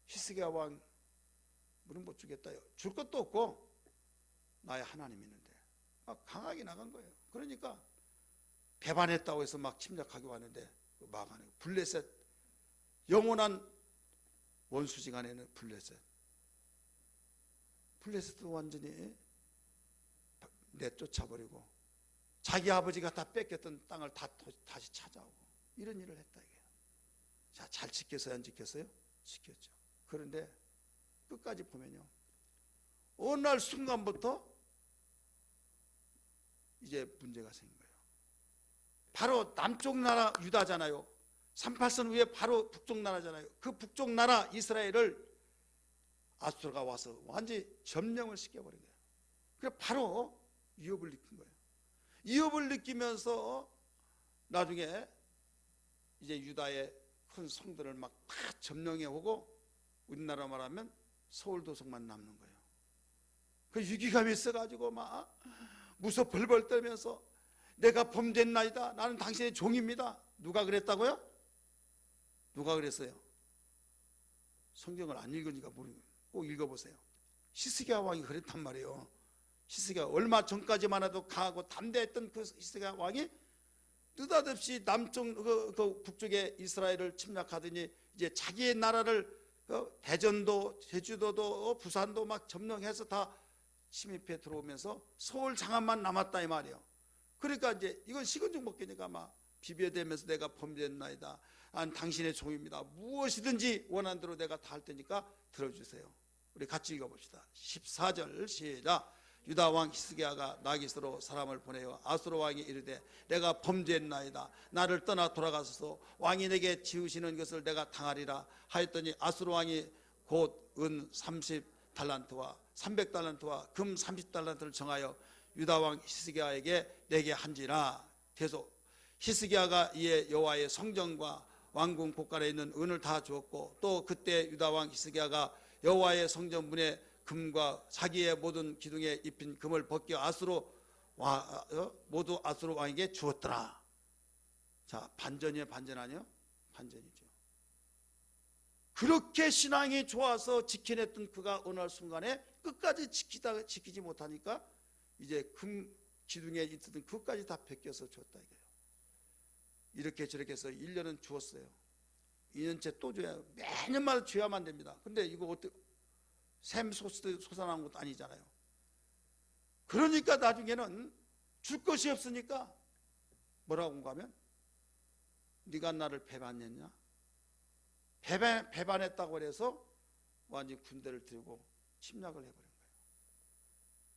히스기야 왕 물은 못 주겠다요. 줄 것도 없고 나의 하나님 있는데 막 강하게 나간 거예요. 그러니까 배반했다고 해서 막 침략하기 왔는데 막아내고, 블레셋 영원한 원수지간에는 블레셋도 완전히 내쫓아버리고 자기 아버지가 다 뺏겼던 땅을 다시 찾아오고 이런 일을 했다 이게. 자, 잘 지켰어요, 안 지켰어요? 지켰죠. 그런데 끝까지 보면요, 어느 날 순간부터 이제 문제가 생긴 거예요. 바로 남쪽 나라 유다잖아요. 38선 위에 바로 북쪽 나라잖아요. 그 북쪽 나라 이스라엘을 아수르가 와서 완전히 점령을 시켜버린 거예요. 그래서 바로 위협을 느낀 거예요. 위협을 느끼면서 나중에 이제 유다의 큰 성들을 막 다 점령해 오고 우리나라 말하면 서울 도성만 남는 거예요. 그 위기감이 있어가지고 막 무서 벌벌 떨면서 내가 범죄나이다, 나는 당신의 종입니다. 누가 그랬다고요? 누가 그랬어요? 성경을 안 읽으니까 모르는 거예요. 꼭 읽어보세요. 히스기야 왕이 그랬단 말이에요. 히스기야 얼마 전까지만 해도 강하고 담대했던 그 히스기야 왕이 느닷없이 남쪽 그 북쪽의 이스라엘을 침략하더니 이제 자기의 나라를 대전도 제주도도 부산도 막 점령해서 다 침입해 들어오면서 서울 장안만 남았다 이 말이에요. 그러니까 이제 이건 식은죽 먹기니까 막 비벼대면서 내가 범죄했나이다, 난 당신의 종입니다, 무엇이든지 원하는 대로 내가 다 할 테니까 들어주세요. 우리 같이 읽어봅시다. 14절 시작. 유다 왕 히스기야가 나깃으로 사람을 보내어 아수르 왕이 이르되 내가 범죄했나이다, 나를 떠나 돌아가소서, 왕이 내게 지으시는 것을 내가 당하리라 하였더니 아수르 왕이 곧 은 30달란트와 300달란트와 금 30달란트를 정하여 유다 왕 히스기야에게 내게 한지라. 계속 히스기야가 이에 여호와의 성전과 왕궁 곳간에 있는 은을 다 주었고, 또 그때 유다 왕 히스기야가 여호와의 성전 문에 금과 자기의 모든 기둥에 입힌 금을 벗겨 모두 아수르 왕에게 주었더라. 자, 반전이에요, 반전 아니요? 반전이죠. 그렇게 신앙이 좋아서 지켜냈던 그가 어느 날 순간에 끝까지 지키지 못하니까 이제 금 기둥에 있던 그것까지 다 벗겨서 줬다 이거예요. 이렇게 저렇게 해서 1년은 주었어요. 2년째 또 줘야, 매년마다 줘야만 됩니다. 근데 이거 어떻게 샘솟아난 것도 아니잖아요. 그러니까 나중에는 줄 것이 없으니까 뭐라고 하면 네가 나를 배반했냐? 배반했다고 해서 완전히 군대를 들고 침략을 해버린 거예요.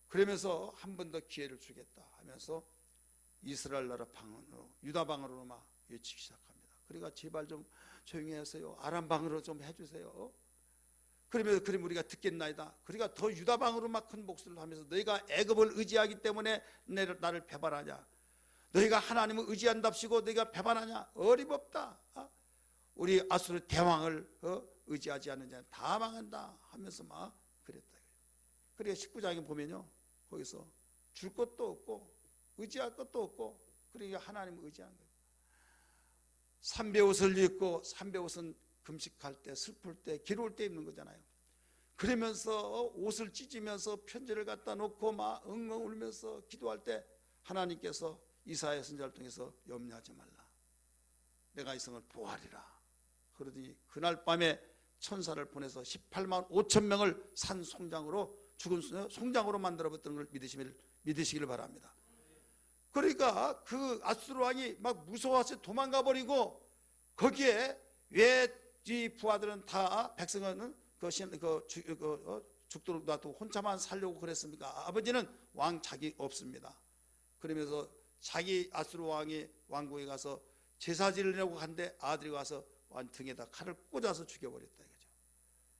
그러면서 한 번 더 기회를 주겠다 하면서 이스라엘 나라 방언으로, 유다 방언으로 막 외치기 시작합니다. 그러니까 제발 좀 조용히 하세요, 아람 방언으로 좀 해주세요. 그러면 우리가 듣겠나이다. 그러니까 더 유다 방언으로 막 큰 목소리를 하면서 너희가 애굽을 의지하기 때문에 나를 배반하냐? 너희가 하나님을 의지한답시고 너희가 배반하냐? 어림없다. 우리 아수르 대왕을 의지하지 않는 자는 다 망한다 하면서 막 그랬다. 그러니까 19장에 보면요, 거기서 줄 것도 없고 의지할 것도 없고, 그러니까 하나님을 의지한 거예요. 삼배옷을 입고, 삼배옷은 금식할 때, 슬플 때, 괴로울 때 입는 거잖아요. 그러면서 옷을 찢으면서 편지를 갖다 놓고 막 엉엉 울면서 기도할 때 하나님께서 이사야 선지자를 통해서 염려하지 말라, 내가 이 성을 보하리라 그러더니 그날 밤에 천사를 보내서 18만 5천 명을 산 송장으로, 죽은 송장으로 만들어봤던 걸 믿으시기를 바랍니다. 그러니까 그 아수르 왕이 막 무서워서 도망가 버리고, 거기에 왜 이 부하들은 다 백성은 죽도록 놔두고 혼자만 살려고 그랬습니까? 아버지는 왕 자기 없습니다. 그러면서 자기 아수르 왕이 왕궁에 가서 제사 지르려고 한데 아들이 와서 등에다 칼을 꽂아서 죽여버렸다 이거죠.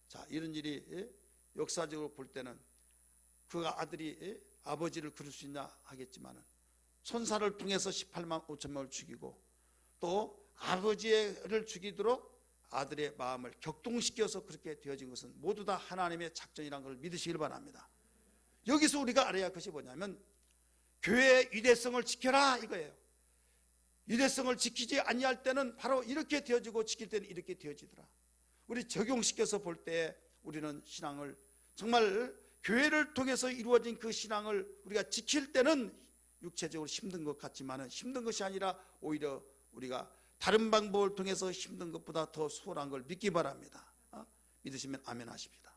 자, 이런 일이 역사적으로 볼 때는 그 아들이 아버지를 그릴 수 있냐 하겠지만은, 천사를 통해서 18만 5천 명을 죽이고 또 아버지를 죽이도록 아들의 마음을 격동시켜서 그렇게 되어진 것은 모두 다 하나님의 작전이라는 걸 믿으시길 바랍니다. 여기서 우리가 알아야 할 것이 뭐냐면 교회의 위대성을 지켜라 이거예요. 유대성을 지키지 아니할 때는 바로 이렇게 되어지고 지킬 때는 이렇게 되어지더라. 우리 적용시켜서 볼 때 우리는 신앙을 정말 교회를 통해서 이루어진 그 신앙을 우리가 지킬 때는 육체적으로 힘든 것 같지만 힘든 것이 아니라 오히려 우리가 다른 방법을 통해서 힘든 것보다 더 수월한 걸 믿기 바랍니다. 믿으시면 아멘 하십니다.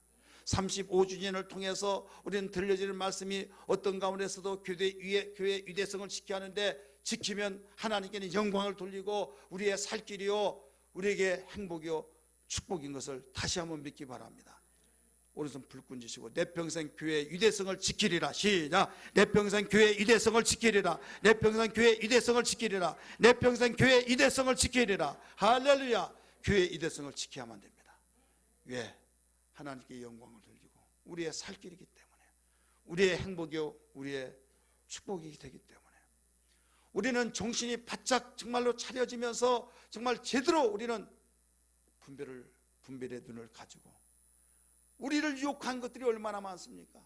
35주년을 통해서 우리는 들려지는 말씀이 어떤 가운데서도 교회의 유대성을 지켜야 하는데, 지키면 하나님께는 영광을 돌리고 우리의 살 길이요 우리에게 행복이요 축복인 것을 다시 한번 믿기 바랍니다. 오른손 불끈 쥐시고 내 평생 교회의 유대성을 지키리라. 시작. 내 평생 교회의 유대성을 지키리라. 내 평생 교회의 유대성을 지키리라. 내 평생 교회의 유대성을 지키리라. 할렐루야. 교회의 유대성을 지켜야만 됩니다. 왜? 하나님께 영광을 돌리고 우리의 살 길이기 때문에, 우리의 행복이요 우리의 축복이 되기 때문에 우리는 정신이 바짝 정말로 차려지면서 정말 제대로 우리는 분별의 눈을 가지고, 우리를 유혹한 것들이 얼마나 많습니까?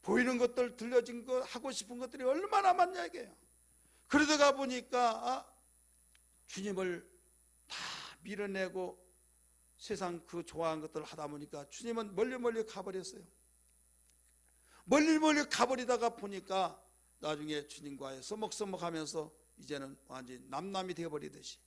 보이는 것들, 들려진 것, 하고 싶은 것들이 얼마나 많냐 이게요. 그러다가 보니까 주님을 다 밀어내고 세상 그 좋아하는 것들을 하다 보니까 주님은 멀리 가버렸어요. 멀리 가버리다가 보니까 나중에 주님과의 서먹서먹하면서 이제는 완전히 남남이 되어버리듯이,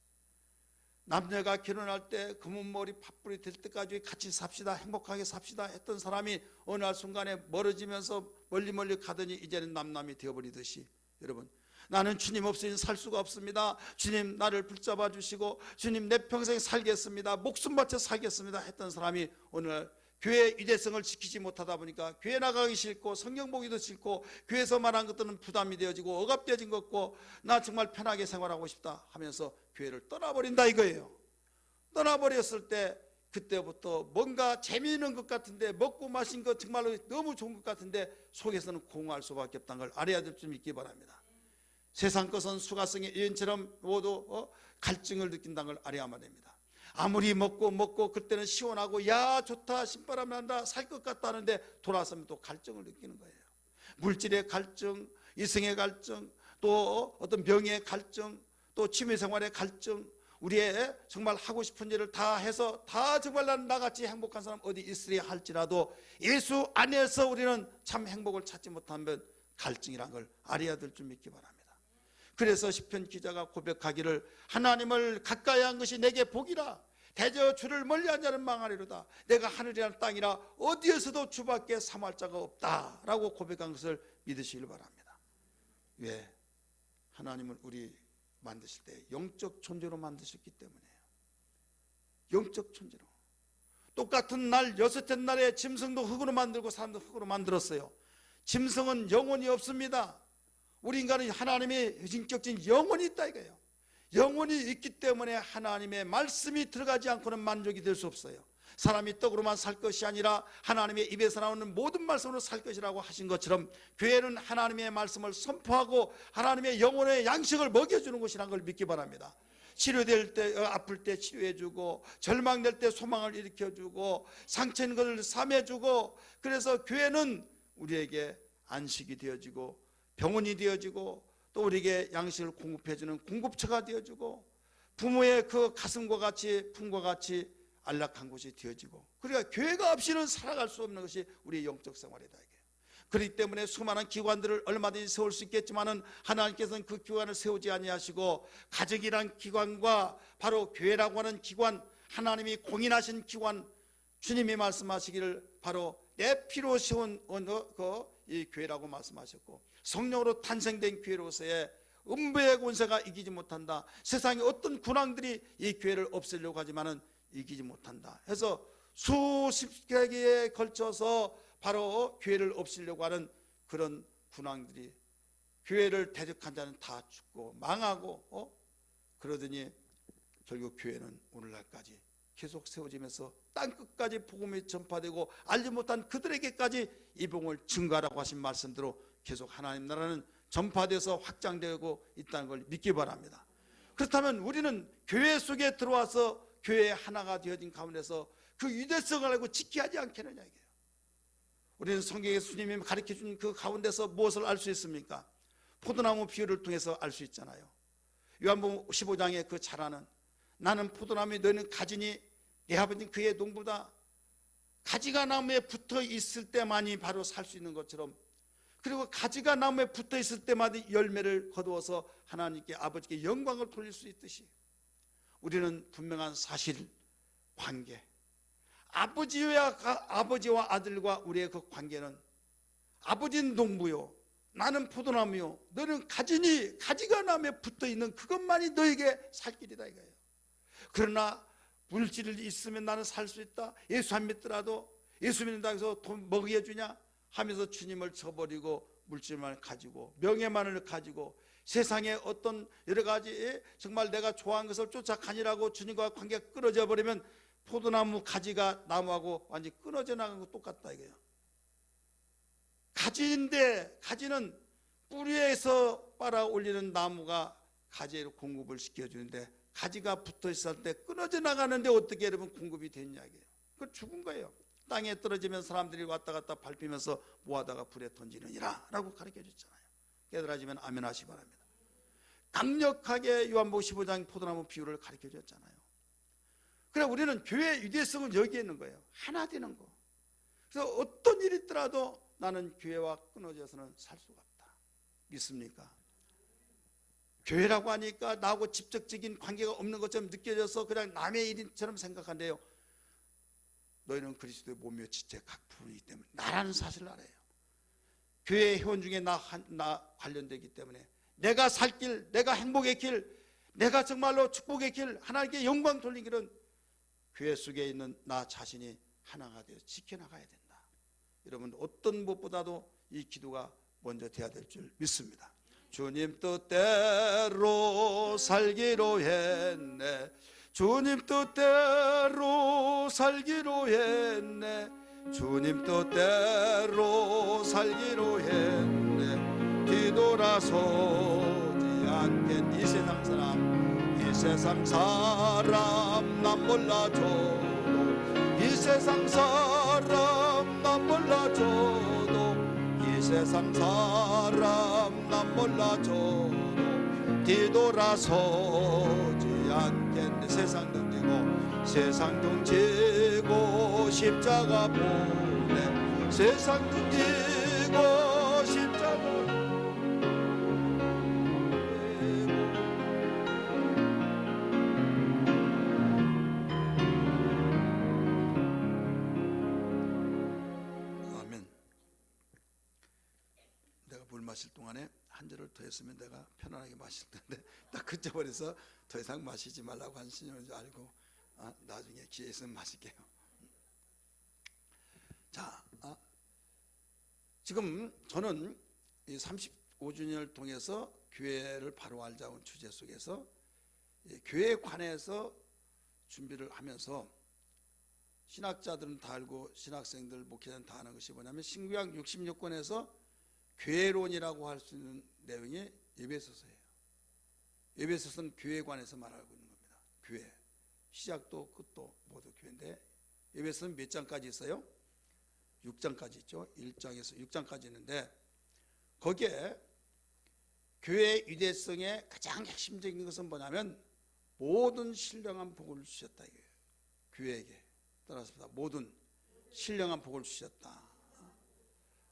남녀가 결혼할 때 검은 머리 팥불이 될 때까지 같이 삽시다, 행복하게 삽시다 했던 사람이 어느 날 순간에 멀어지면서 멀리 가더니 이제는 남남이 되어버리듯이, 여러분, 나는 주님 없이는 살 수가 없습니다. 주님 나를 붙잡아 주시고 주님 내 평생 살겠습니다, 목숨 바쳐 살겠습니다 했던 사람이 어느 날 교회의 유대성을 지키지 못하다 보니까 교회 나가기 싫고 성경 보기도 싫고 교회에서 말한 것들은 부담이 되어지고 억압되어진 것 같고, 나 정말 편하게 생활하고 싶다 하면서 교회를 떠나버린다 이거예요. 떠나버렸을 때 그때부터 뭔가 재미있는 것 같은데, 먹고 마신 것 정말로 너무 좋은 것 같은데 속에서는 공허할 수밖에 없다는 걸 알아야 될 줄 믿기 바랍니다. 세상 것은 수가성의 여인처럼 모두 갈증을 느낀다는 걸 알아야만 됩니다. 아무리 먹고 그때는 시원하고 야 좋다, 신바람 난다, 살 것 같다 하는데 돌아서면 또 갈증을 느끼는 거예요. 물질의 갈증, 이성의 갈증, 또 어떤 명예의 갈증, 또 취미생활의 갈증, 우리의 정말 하고 싶은 일을 다 해서 다 정말 나같이 행복한 사람 어디 있으리 할지라도 예수 안에서 우리는 참 행복을 찾지 못하면 갈증이란 걸 알아야 될 줄 믿기 바랍니다. 그래서 시편 기자가 고백하기를 하나님을 가까이 한 것이 내게 복이라, 대저 주를 멀리한 자는 망하리로다. 내가 하늘이란 땅이라 어디에서도 주밖에 삼할 자가 없다 라고 고백한 것을 믿으시길 바랍니다. 왜? 하나님은 우리 만드실 때 영적 존재로 만드셨기 때문이에요. 영적 존재로. 똑같은 날 여섯째 날에 짐승도 흙으로 만들고 사람도 흙으로 만들었어요. 짐승은 영혼이 없습니다. 우리 인간은 하나님의 인격적인 영혼이 있다 이거예요. 영혼이 있기 때문에 하나님의 말씀이 들어가지 않고는 만족이 될 수 없어요. 사람이 떡으로만 살 것이 아니라 하나님의 입에서 나오는 모든 말씀으로 살 것이라고 하신 것처럼 교회는 하나님의 말씀을 선포하고 하나님의 영혼의 양식을 먹여주는 것이라는 걸 믿기 바랍니다. 치료될 때, 아플 때 치료해주고, 절망될 때 소망을 일으켜주고, 상처 있는 것을 삼해주고, 그래서 교회는 우리에게 안식이 되어지고 병원이 되어지고 또 우리에게 양식을 공급해주는 공급처가 되어주고, 부모의 그 가슴과 같이 품과 같이 안락한 곳이 되어지고, 그러니까 교회가 없이는 살아갈 수 없는 것이 우리의 영적 생활이다 이게. 그렇기 때문에 수많은 기관들을 얼마든지 세울 수 있겠지만은 하나님께서는 그 기관을 세우지 아니하시고 가정이란 기관과 바로 교회라고 하는 기관, 하나님이 공인하신 기관, 주님이 말씀하시기를 바로 내 피로 세운 이 교회라고 말씀하셨고, 성령으로 탄생된 교회로서의 음부의 권세가 이기지 못한다. 세상의 어떤 군왕들이 이 교회를 없애려고 하지만은 이기지 못한다 해서 수십 개에 걸쳐서 바로 교회를 없애려고 하는 그런 군왕들이 교회를 대적한 자는 다 죽고 망하고 그러더니 결국 교회는 오늘날까지 계속 세워지면서 땅끝까지 복음이 전파되고 알지 못한 그들에게까지 이 복음을 증거하라고 하신 말씀대로 계속 하나님 나라는 전파돼서 확장되고 있다는 걸 믿기 바랍니다. 그렇다면 우리는 교회 속에 들어와서 교회의 하나가 되어진 가운데서 그 유대성을 알고 지켜야 하지 않겠느냐 이게요. 우리는 성경에서 주님이 가르쳐준 그 가운데서 무엇을 알 수 있습니까? 포도나무 비유를 통해서 알 수 있잖아요. 요한복음 15장에 그 잘하는 나는 포도나무에 너희는 가지니 내 아버지는 그의 농부다. 가지가 나무에 붙어 있을 때만이 바로 살 수 있는 것처럼, 그리고 가지가 나무에 붙어 있을 때마다 열매를 거두어서 하나님께 아버지께 영광을 돌릴 수 있듯이 우리는 분명한 사실 관계, 아버지와 아들과 우리의 그 관계는 아버지는 농부요 나는 포도나무요 너는 가지니 가지가 나무에 붙어있는 그것만이 너에게 살 길이다 이거예요. 그러나 물질이 있으면 나는 살 수 있다. 예수 안 믿더라도 예수 믿는다고 해서 돈 먹여주냐 하면서 주님을 저버리고 물질만 가지고 명예만을 가지고 세상에 어떤 여러 가지 정말 내가 좋아하는 것을 쫓아가니라고 주님과 관계가 끊어져 버리면 포도나무 가지가 나무하고 완전히 끊어져 나간 거 똑같다 이거예요. 가지인데 가지는 뿌리에서 빨아 올리는 나무가 가지로 공급을 시켜주는데 가지가 붙어 있을 때 끊어져 나가는데 어떻게 여러분 공급이 됐냐 이게요. 그건 죽은 거예요. 땅에 떨어지면 사람들이 왔다 갔다 밟히면서 모아다가 불에 던지느니라 라고 가르쳐 줬잖아요. 깨달아지면 아멘 하시기 바랍니다. 강력하게 요한복음 15장 포도나무 비유를 가르쳐 줬잖아요. 그래 우리는 교회의 유대성은 여기에 있는 거예요. 하나 되는 거. 그래서 어떤 일이 있더라도 나는 교회와 끊어져서는 살 수가 없다. 믿습니까? 교회라고 하니까 나하고 직접적인 관계가 없는 것처럼 느껴져서 그냥 남의 일처럼 생각한대요. 너희는 그리스도의 몸이요 지체 각 부분이기 때문에 나라는 사실을 알아요. 교회 회원 중에 나 관련되기 때문에 내가 살 길, 내가 행복의 길, 내가 정말로 축복의 길, 하나님께 영광 돌린 길은 교회 속에 있는 나 자신이 하나가 되어 지켜나가야 된다. 여러분 어떤 무엇보다도 이 기도가 먼저 돼야 될 줄 믿습니다. 주님 뜻대로 살기로 했네. 주님 뜻대로 살기로 했네. 주님 뜻대로 살기로 했네. 뒤돌아서지 않겠. 이 세상 사람, 이 세상 사람 난 몰라줘도, 이 세상 사람 난 몰라줘도, 이 세상 사람 난 몰라줘도 뒤돌아서지 않겠네. 세상 등지고 세상 등지고 십자가 보내. 세상 등지고 십자가 아멘. 내가 물 마실 동안에 한 절을 더 했으면 내가 편안하게 마실 텐데 딱 그쳐버려서 더 이상 마시지 말라고 한 신용인 줄 알고 나중에 기회 있으면 마실게요. 자, 지금 저는 이 35주년을 통해서 교회를 바로 알자는 주제 속에서 교회에 관해서 준비를 하면서 신학자들은 다 알고 신학생들 목회자는 다 아는 것이 뭐냐면 신구약 66권에서 교회론이라고 할 수 있는 내용이 에베소서예요. 에베소서는 교회에 관해서 말하고 있는 겁니다. 교회 시작도 끝도 모두 교회인데 에베소서는 몇 장까지 있어요? 6장까지 있죠. 1장에서 6장까지 있는데 거기에 교회의 유대성의 가장 핵심적인 것은 뭐냐면 모든 신령한 복을 주셨다 이거예요. 교회에게 따라서 모든 신령한 복을 주셨다.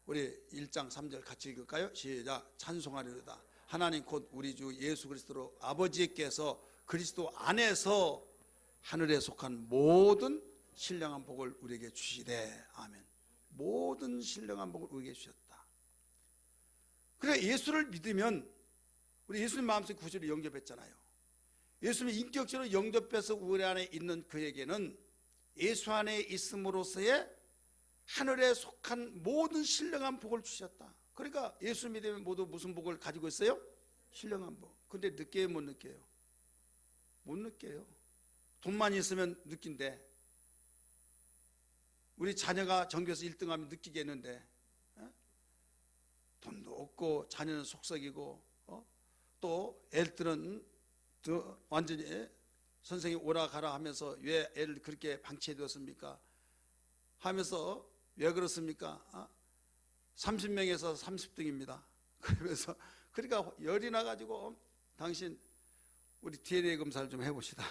우리 1장 3절 같이 읽을까요? 시작. 찬송하리로다. 하나님 곧 우리 주 예수 그리스도로 아버지께서 그리스도 안에서 하늘에 속한 모든 신령한 복을 우리에게 주시되. 아멘. 모든 신령한 복을 우리에게 주셨다. 그래 예수를 믿으면 우리 예수님 마음속에 구주로 영접했잖아요. 예수님 인격적으로 영접해서 우리 안에 있는 그에게는 예수 안에 있음으로써의 하늘에 속한 모든 신령한 복을 주셨다. 그러니까 예수 믿으면 모두 무슨 복을 가지고 있어요? 신령한 복. 근데 느껴요 못 느껴요? 못 느껴요. 돈만 있으면 느낀대. 우리 자녀가 전교에서 1등하면 느끼겠는데 돈도 없고 자녀는 속썩이고 또 애들은 완전히 선생님 오라 가라 하면서 왜 애를 그렇게 방치해두었습니까? 하면서 왜 그렇습니까? 30명에서 30등입니다. 그러면서 그러니까 열이 나가지고 당신 우리 DNA 검사를 좀 해봅시다.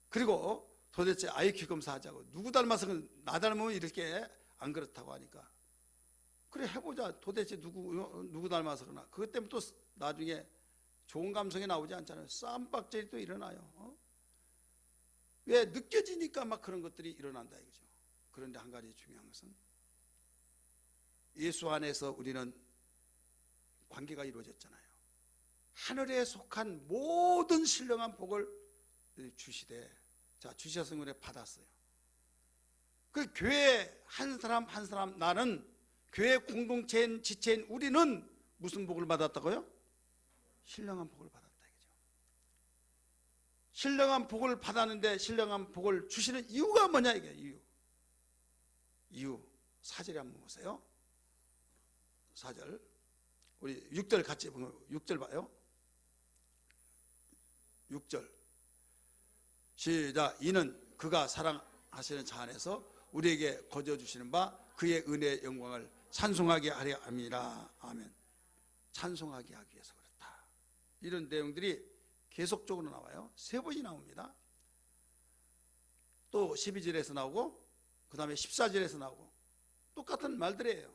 그리고 도대체 IQ 검사하자고. 누구 닮아서 나 닮으면 이렇게 안 그렇다고 하니까 그래 해보자. 도대체 누구 닮아서 그러나. 그것 때문에 또 나중에 좋은 감성이 나오지 않잖아요. 쌈박질이 또 일어나요. 왜? 느껴지니까 막 그런 것들이 일어난다 이거죠. 그런데 한 가지 중요한 것은 예수 안에서 우리는 관계가 이루어졌잖아요. 하늘에 속한 모든 신령한 복을 주시되, 자, 주셔서 우리 받았어요. 그 교회 한 사람 한 사람, 나는 교회 공동체인 지체인 우리는 무슨 복을 받았다고요? 신령한 복을 받았다 이거죠. 신령한 복을 받았는데 신령한 복을 주시는 이유가 뭐냐 이게. 이유 4절에 한번 보세요. 4절 우리 6절 같이 보면 6절 봐요. 6절 시작. 이는 그가 사랑하시는 자 안에서 우리에게 거저 주시는 바 그의 은혜의 영광을 찬송하게 하려 함이라. 아멘. 찬송하게 하기 위해서 그렇다. 이런 내용들이 계속적으로 나와요. 3번이 나옵니다. 또 12절에서 나오고 그 다음에 14절에서 나오고 똑같은 말들이에요.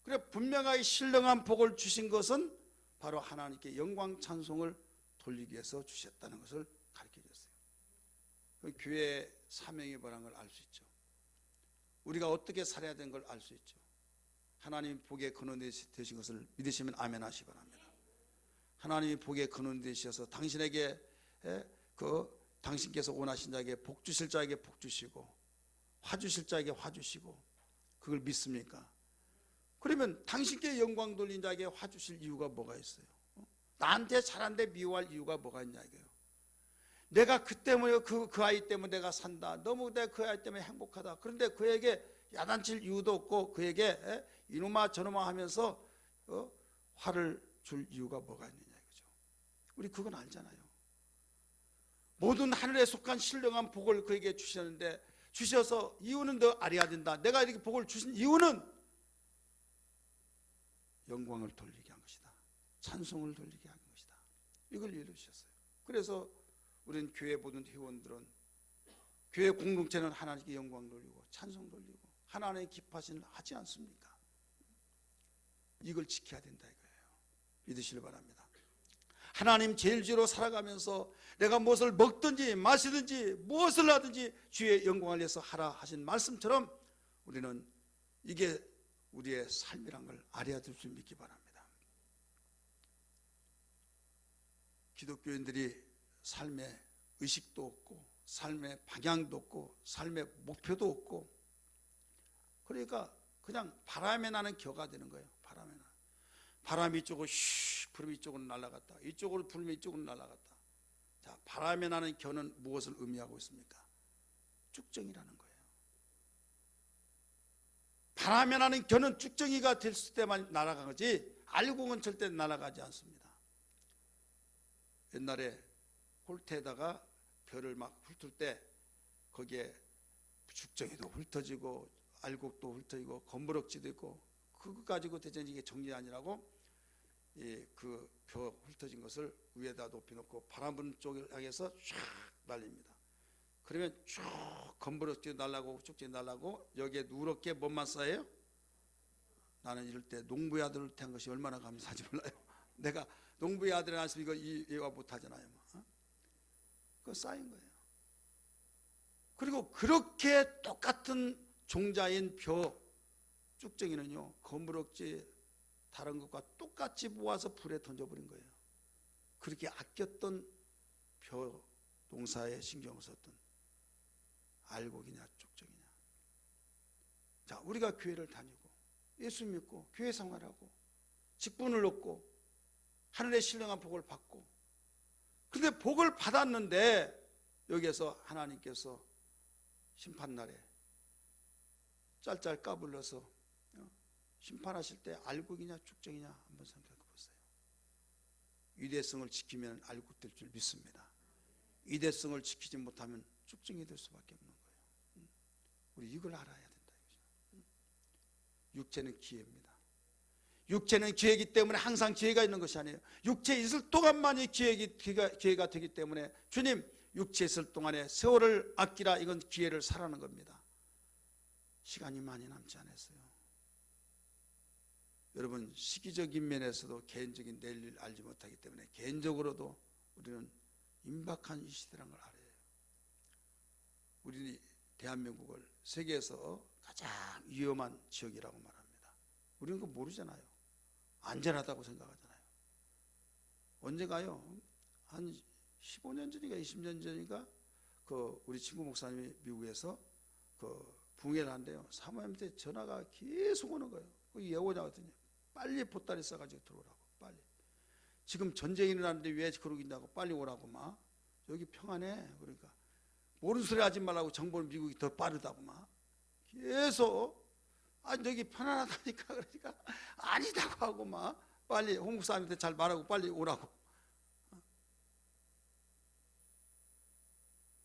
그래 분명하게 신령한 복을 주신 것은 바로 하나님께 영광 찬송을 돌리기 위해서 주셨다는 것을 가르쳐 줬어요. 교회의 사명이 뭐라는 걸 알 수 있죠. 우리가 어떻게 살아야 되는 걸 알 수 있죠. 하나님 복의 근원 되신 것을 믿으시면 아멘 하시기 바랍니다. 하나님이 복의 근원 되셔서 당신에게 당신께서 원하신 자에게 복 주실 자에게 복 주시고 화 주실 자에게 화 주시고, 그걸 믿습니까? 그러면 당신께 영광 돌린 자에게 화 주실 이유가 뭐가 있어요? 나한테 잘한데 미워할 이유가 뭐가 있냐 이거예요. 내가 그 때문에 그 아이 때문에 내가 산다. 너무 내가 그 아이 때문에 행복하다. 그런데 그에게 야단칠 이유도 없고 그에게 이놈아 저놈아 하면서 화를 줄 이유가 뭐가 있느냐 이거죠. 우리 그건 알잖아요. 모든 하늘에 속한 신령한 복을 그에게 주셨는데, 주셔서 이유는 너 알아야 된다. 내가 이렇게 복을 주신 이유는 영광을 돌리게 한 것이다. 찬송을 돌리게 한 것이다. 이걸 이루셨어요. 그래서 우리는 교회 모든 회원들은 교회 공동체는 하나님께 영광 돌리고 찬송 돌리고 하나님의 기뻐하시는 하지 않습니까? 이걸 지켜야 된다 이거예요. 믿으시길 바랍니다. 하나님 제일주로 살아가면서 내가 무엇을 먹든지 마시든지 무엇을 하든지 주의 영광을 위해서 하라 하신 말씀처럼 우리는 이게 우리의 삶이란 걸 알아야 될 줄 믿기 바랍니다. 기독교인들이 삶의 의식도 없고 삶의 방향도 없고 삶의 목표도 없고, 그러니까 그냥 바람에 나는 겨가 되는 거예요. 바람에 나. 바람이 이쪽으로 슉 불면 이쪽으로 날아갔다. 이쪽으로 불면 이쪽으로 날아갔다. 자, 바람에 나는 겨는 무엇을 의미하고 있습니까? 쭉정이라는 거예요. 바람에 나는 겨는 쭉정이가 될 때만 날아가지 알곡은 절대 날아가지 않습니다. 옛날에 홀태에다가 벼를 막 훑을 때 거기에 죽정이도 훑어지고 알곡도 훑어지고 검부럭지도 있고, 그거 가지고 대전 이게 정리 아니라고 그 벼 훑어진 것을 위에다 높이 놓고 바람 부는 쪽을 향해서 쫙 날립니다. 그러면 쭉 검부럭지도 날라고 쭉지 날라고 여기에 누렇게 뭔만 쌓여요? 나는 이럴 때 농부의 아들을 태한 것이 얼마나 감사한지 몰라요. 내가 농부의 아들을 낳았으면 이거 이해가 못하잖아요. 그거 쌓인 거예요. 그리고 그렇게 똑같은 종자인 벼 쭉정이는요, 거무럭지 다른 것과 똑같이 모아서 불에 던져버린 거예요. 그렇게 아꼈던 벼 농사에 신경을 썼던 알곡이냐 쭉정이냐. 자, 우리가 교회를 다니고 예수 믿고 교회 생활하고 직분을 얻고 하늘의 신령한 복을 받고, 그런데 복을 받았는데 여기에서 하나님께서 심판날에 짤짤 까불러서 심판하실 때 알곡이냐 쭉정이냐 한번 생각해 보세요. 위대성을 지키면 알곡 될 줄 믿습니다. 위대성을 지키지 못하면 쭉정이 될 수밖에 없는 거예요. 우리 이걸 알아야 된다. 육체는 기회입니다. 육체는 기회이기 때문에 항상 기회가 있는 것이 아니에요. 육체에 있을 동안만이 기회가 되기 때문에 주님, 육체에 있을 동안에 세월을 아끼라, 이건 기회를 사라는 겁니다. 시간이 많이 남지 않았어요. 여러분, 시기적인 면에서도 개인적인 내일을 알지 못하기 때문에 개인적으로도 우리는 임박한 이 시대라는 걸 알아요. 우리 대한민국을 세계에서 가장 위험한 지역이라고 말합니다. 우리는 그거 모르잖아요. 안전하다고 생각하잖아요. 언젠가요, 한 15년 전인가 20년 전인가 그 우리 친구 목사님이 미국에서 그 붕괴를 한대요. 사모님한테 전화가 계속 오는 거예요. 왜 오냐고 했더니 빨리 보따리 싸가지고 들어오라고, 빨리. 지금 전쟁이 일어나는데 왜 그러고 있냐고, 빨리 오라고. 막 여기 평안해. 그러니까 모르는 소리 하지 말라고, 정보는 미국이 더 빠르다고 막 계속. 여기 편안하다니까. 그러니까 아니다고 하고 막 빨리 홍 목사님한테 잘 말하고 빨리 오라고.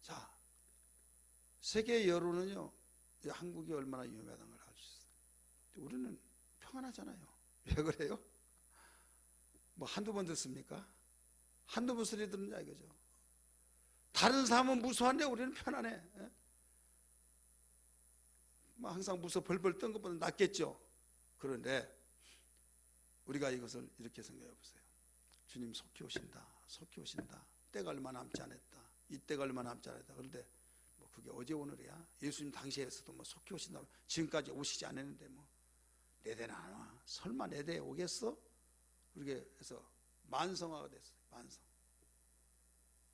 자, 세계 여론은요, 한국이 얼마나 위험하다는 걸 알 수 있어요. 우리는 평안하잖아요. 왜 그래요? 뭐 한두 번 듣습니까? 한두 번 소리 듣느냐 이거죠. 다른 사람은 무서워한데 우리는 편안해. 뭐 항상 무서워 벌벌 뜬 것보다 낫겠죠. 그런데 우리가 이것을 이렇게 생각해 보세요. 주님 속히 오신다, 속히 오신다. 때가 얼마 남지 않았다. 이 때가 얼마 남지 않았다. 그런데 뭐 그게 어제 오늘이야. 예수님 당시에서도 뭐 속히 오신다. 지금까지 오시지 않았는데 뭐 내 대는 안 와. 설마 내 대에 오겠어? 그렇게 해서 만성화가 됐어요. 만성.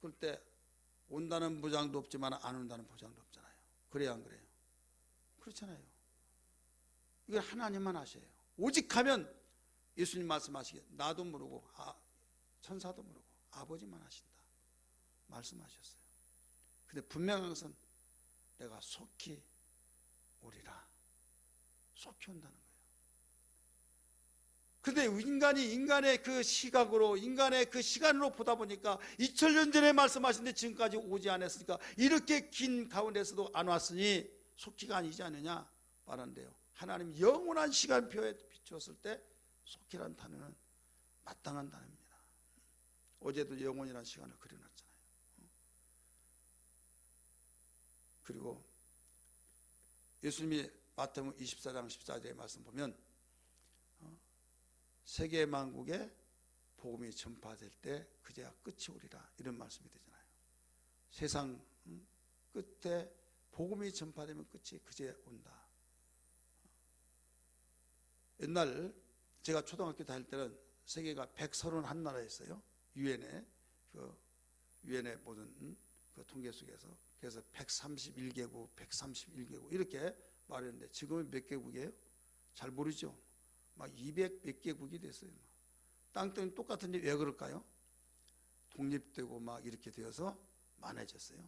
그럴 때 온다는 보장도 없지만 안 온다는 보장도 없잖아요. 그래요, 안 그래요? 그렇잖아요. 이걸 하나님만 하셔요. 오직 하면 예수님 말씀하시기에 나도 모르고 천사도 모르고 아버지만 하신다 말씀하셨어요. 근데 분명한 것은 내가 속히 오리라. 속히 온다는 거예요. 근데 인간의 그 시각으로, 인간의 그 시간으로 보다 보니까 2000년 전에 말씀하신데 지금까지 오지 않았으니까 이렇게 긴 가운데서도 안 왔으니 속히가 아니지 않느냐 말한대요. 하나님 영원한 시간표에 비추었을 때 속히란 단어는 마땅한 단어입니다. 어제도 영원이라는 시간을 그려놨잖아요. 그리고 예수님이 마태복음 24장 14절의 말씀 보면 세계 만국에 복음이 전파될 때 그제야 끝이 오리라, 이런 말씀이 되잖아요. 세상 끝에 복음이 전파되면 끝이 그제 온다. 옛날 제가 초등학교 다닐 때는 세계가 131나라였어요. 유엔의 모든 그 통계 속에서. 그래서 131개국 이렇게 말했는데 지금은 몇 개국이에요? 잘 모르죠. 막 200 몇 개국이 됐어요. 땅덩이 똑같은데 왜 그럴까요? 독립되고 막 이렇게 되어서 많아졌어요.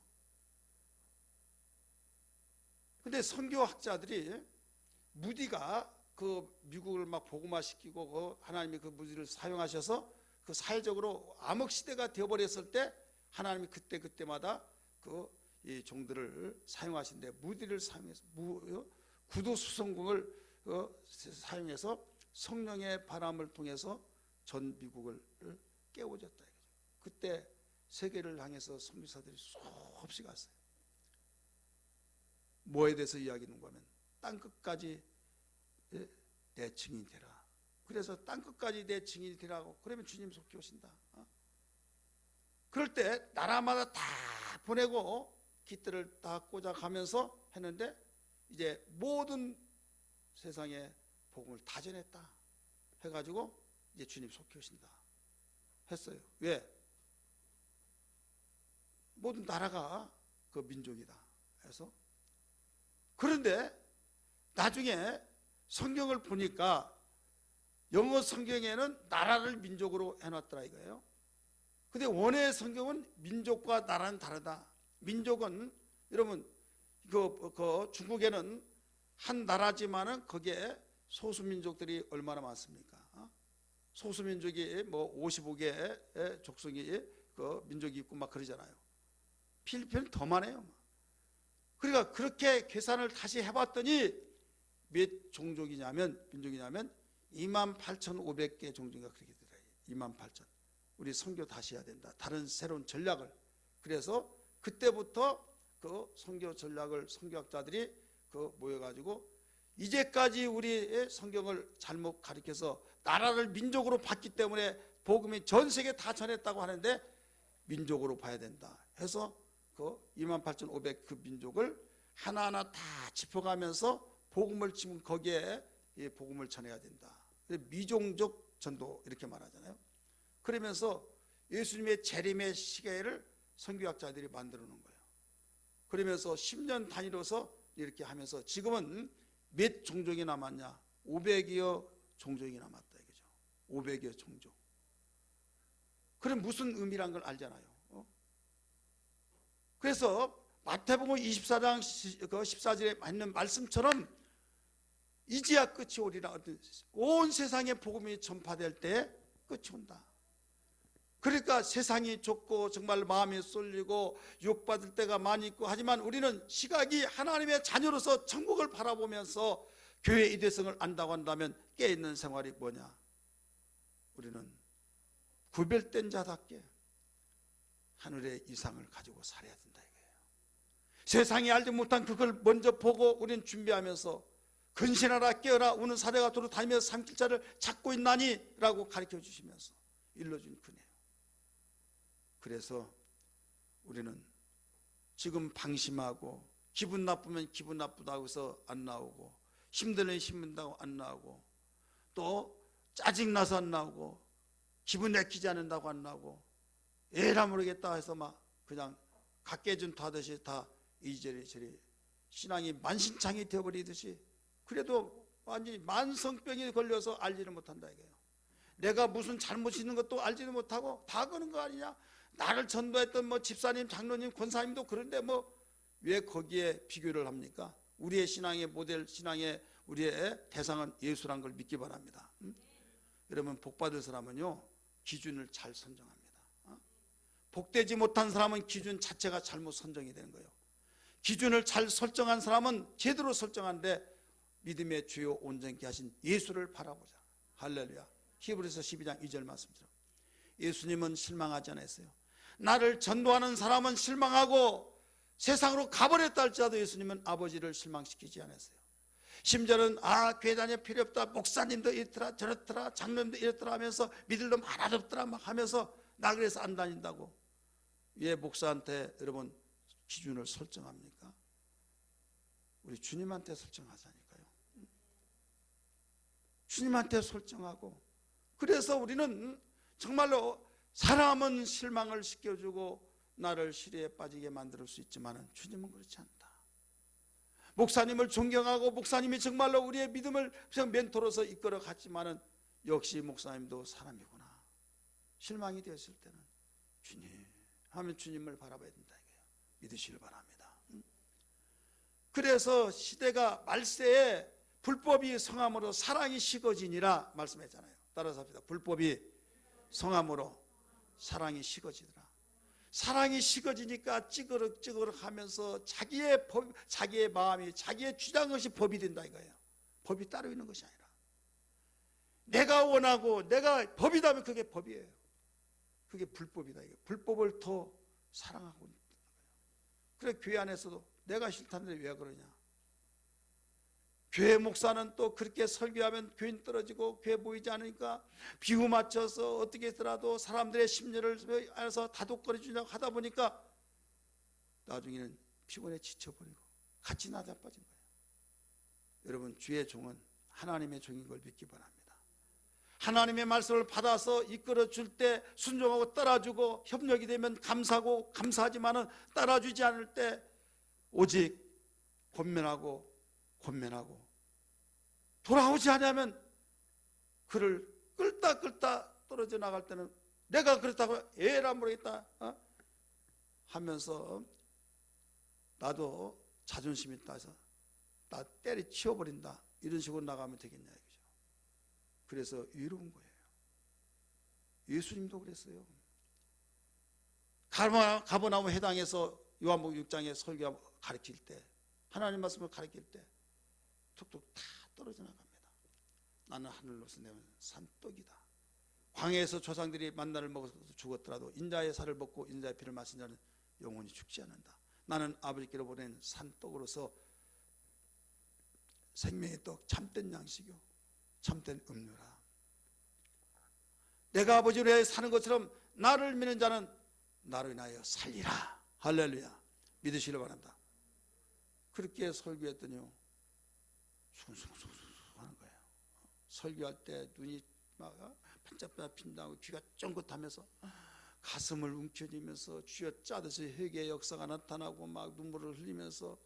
근데 선교학자들이 무디가 그 미국을 막 복음화시키고 그 하나님이 그 무디를 사용하셔서 그 사회적으로 암흑시대가 되어버렸을 때 하나님이 그때마다 이 종들을 사용하신데 무디를 사용해서 구두수성공을 사용해서 성령의 바람을 통해서 전 미국을 깨워줬다. 그때 세계를 향해서 선교사들이 수없이 갔어요. 뭐에 대해서 이야기하는 거면 땅끝까지 내 증인이 되라. 그래서 땅끝까지 내 증인이 되라고. 그러면 주님 속히 오신다. 그럴 때 나라마다 다 보내고 깃들을 다 꽂아가면서 했는데 이제 모든 세상에 복음을 다 전했다 해가지고 이제 주님 속히 오신다 했어요. 왜? 모든 나라가 그 민족이다 해서. 그런데 나중에 성경을 보니까 영어 성경에는 나라를 민족으로 해놨더라 이거예요. 근데 원어의 성경은 민족과 나라는 다르다. 민족은 여러분 그 중국에는 한 나라지만은 거기에 소수민족들이 얼마나 많습니까? 소수민족이 뭐 55개의 족속이 그 민족이 있고 막 그러잖아요. 필리핀은 더 많아요. 그러니까 그렇게 계산을 다시 해봤더니 몇 민족이냐면 28,500개 종교가 그렇게 되더라고요. 28,000. 우리 선교 다시 해야 된다. 다른 새로운 전략을. 그래서 그때부터 그 선교 전략을 선교학자들이 모여가지고 이제까지 우리의 성경을 잘못 가르쳐서 나라를 민족으로 봤기 때문에 복음이 전 세계 다 전했다고 하는데 민족으로 봐야 된다 해서 그 28,500 그 민족을 하나하나 다 짚어가면서 복음을 지금 거기에 복음을 전해야 된다. 미종족 전도 이렇게 말하잖아요. 그러면서 예수님의 재림의 시계를 선교학자들이 만들어 놓은 거예요. 그러면서 10년 단위로서 이렇게 하면서 지금은 몇 종족이 남았냐? 500여 종족이 남았다 이거죠. 500여 종족. 그럼 무슨 의미란 걸 알잖아요. 그래서 마태복음 24장 14절에 있는 말씀처럼 이제야 끝이 오리라. 온 세상에 복음이 전파될 때 끝이 온다. 그러니까 세상이 좁고 정말 마음이 쏠리고 유혹받을 때가 많이 있고 하지만 우리는 시각이 하나님의 자녀로서 천국을 바라보면서 교회의 이대성을 안다고 한다면 깨어있는 생활이 뭐냐? 우리는 구별된 자답게 하늘의 이상을 가지고 살아야 된다 이거예요. 세상이 알지 못한 그걸 먼저 보고 우리는 준비하면서 근신하라 깨어라 우는 사대가 도로 다니면서 삼킬자를 찾고 있나니 라고 가르쳐 주시면서 일러준 그네요. 그래서 우리는 지금 방심하고 기분 나쁘면 기분 나쁘다고 해서 안 나오고 힘들면 힘든다고 안 나오고 또 짜증나서 안 나오고 기분 내키지 않는다고 안 나오고 에라 모르겠다 해서 막 그냥 각개준투 하듯이 다 이리저리 신앙이 만신창이 되어버리듯이 그래도 완전히 만성병이 걸려서 알지를 못한다 이거예요. 내가 무슨 잘못이 있는 것도 알지도 못하고 다 그런 거 아니냐? 나를 전도했던 뭐 집사님, 장로님, 권사님도 그런데 뭐 왜 거기에 비교를 합니까? 우리의 신앙의 모델, 신앙의 우리의 대상은 예수란 걸 믿기 바랍니다. 여러분 복받을 사람은요 기준을 잘 선정합니다. 복되지 못한 사람은 기준 자체가 잘못 선정이 되는 거예요. 기준을 잘 설정한 사람은 제대로 설정한데 믿음의 주요 온전케 하신 예수를 바라보자. 할렐루야. 히브리서 12장 2절 말씀처럼 예수님은 실망하지 않았어요. 나를 전도하는 사람은 실망하고 세상으로 가버렸다 할지라도 예수님은 아버지를 실망시키지 않았어요. 심지어는 교회 다녀 필요 없다, 목사님도 이렇더라 저렇더라 장로님도 이렇더라 하면서 믿을 놈 하나도 없더라 막 하면서 나 그래서 안 다닌다고. 왜 목사한테 여러분 기준을 설정합니까? 우리 주님한테 설정하자니까요. 주님한테 설정하고 그래서 우리는 정말로 사람은 실망을 시켜주고 나를 시리에 빠지게 만들 수 있지만 주님은 그렇지 않다. 목사님을 존경하고 목사님이 정말로 우리의 믿음을 멘토로서 이끌어 갔지만 역시 목사님도 사람이구나. 실망이 되었을 때는 주님 하면 주님을 바라봐야 된다 이거예요. 믿으시길 바랍니다. 그래서 시대가 말세에 불법이 성함으로 사랑이 식어지니라 말씀했잖아요. 따라서 합시다. 불법이 성함으로 사랑이 식어지더라. 사랑이 식어지니까 찌그럭 하면서 자기의 마음이 자기의 주장 것이 법이 된다 이거예요. 법이 따로 있는 것이 아니라 내가 원하고 내가 법이다면 그게 법이에요. 그게 불법이다 이거예요. 불법을 더 사랑하고 있는 거예요. 그래 교회 안에서도 내가 싫다는데 왜 그러냐? 교회 목사는 또 그렇게 설교하면 교인 떨어지고 교회 모이지 않으니까 비유 맞춰서 어떻게 했더라도 사람들의 심리를 알아서 다독거려 주려고 하다 보니까 나중에는 피곤해 지쳐버리고 같이 나자빠진 거예요. 여러분 주의 종은 하나님의 종인 걸 믿기 바랍니다. 하나님의 말씀을 받아서 이끌어 줄 때 순종하고 따라주고 협력이 되면 감사하고 감사하지만은 따라주지 않을 때 오직 권면하고 돌아오지 않으면 그를 끌다 떨어져 나갈 때는 내가 그렇다고 에라 모르겠다 하면서 나도 자존심 있다 해서 나 때려치워버린다 이런 식으로 나가면 되겠냐 이거죠. 그래서 위로운 거예요. 예수님도 그랬어요. 가버나움 회당에서 요한복음 6장에 설교 가르칠 때 하나님 말씀을 가르칠 때 툭툭 다 떨어져 나갑니다. 나는 하늘로서 내온 산떡이다. 광야에서 조상들이 만나를 먹어서 죽었더라도 인자의 살을 먹고 인자의 피를 마신 자는 영원히 죽지 않는다. 나는 아버지께로 보낸 산떡으로서 생명의 떡, 참된 양식이요 참된 음료라. 내가 아버지로 인하여 사는 것처럼 나를 믿는 자는 나로 인하여 살리라. 할렐루야. 믿으시길 바랍니다. 그렇게 설교했더니요 수근수근 하는 거예요. 설교할 때 눈이 막 반짝반짝 핀다고 귀가 쫑긋하면서 가슴을 움켜쥐면서 쥐어 짜듯이 회개의 역사가 나타나고 막 눈물을 흘리면서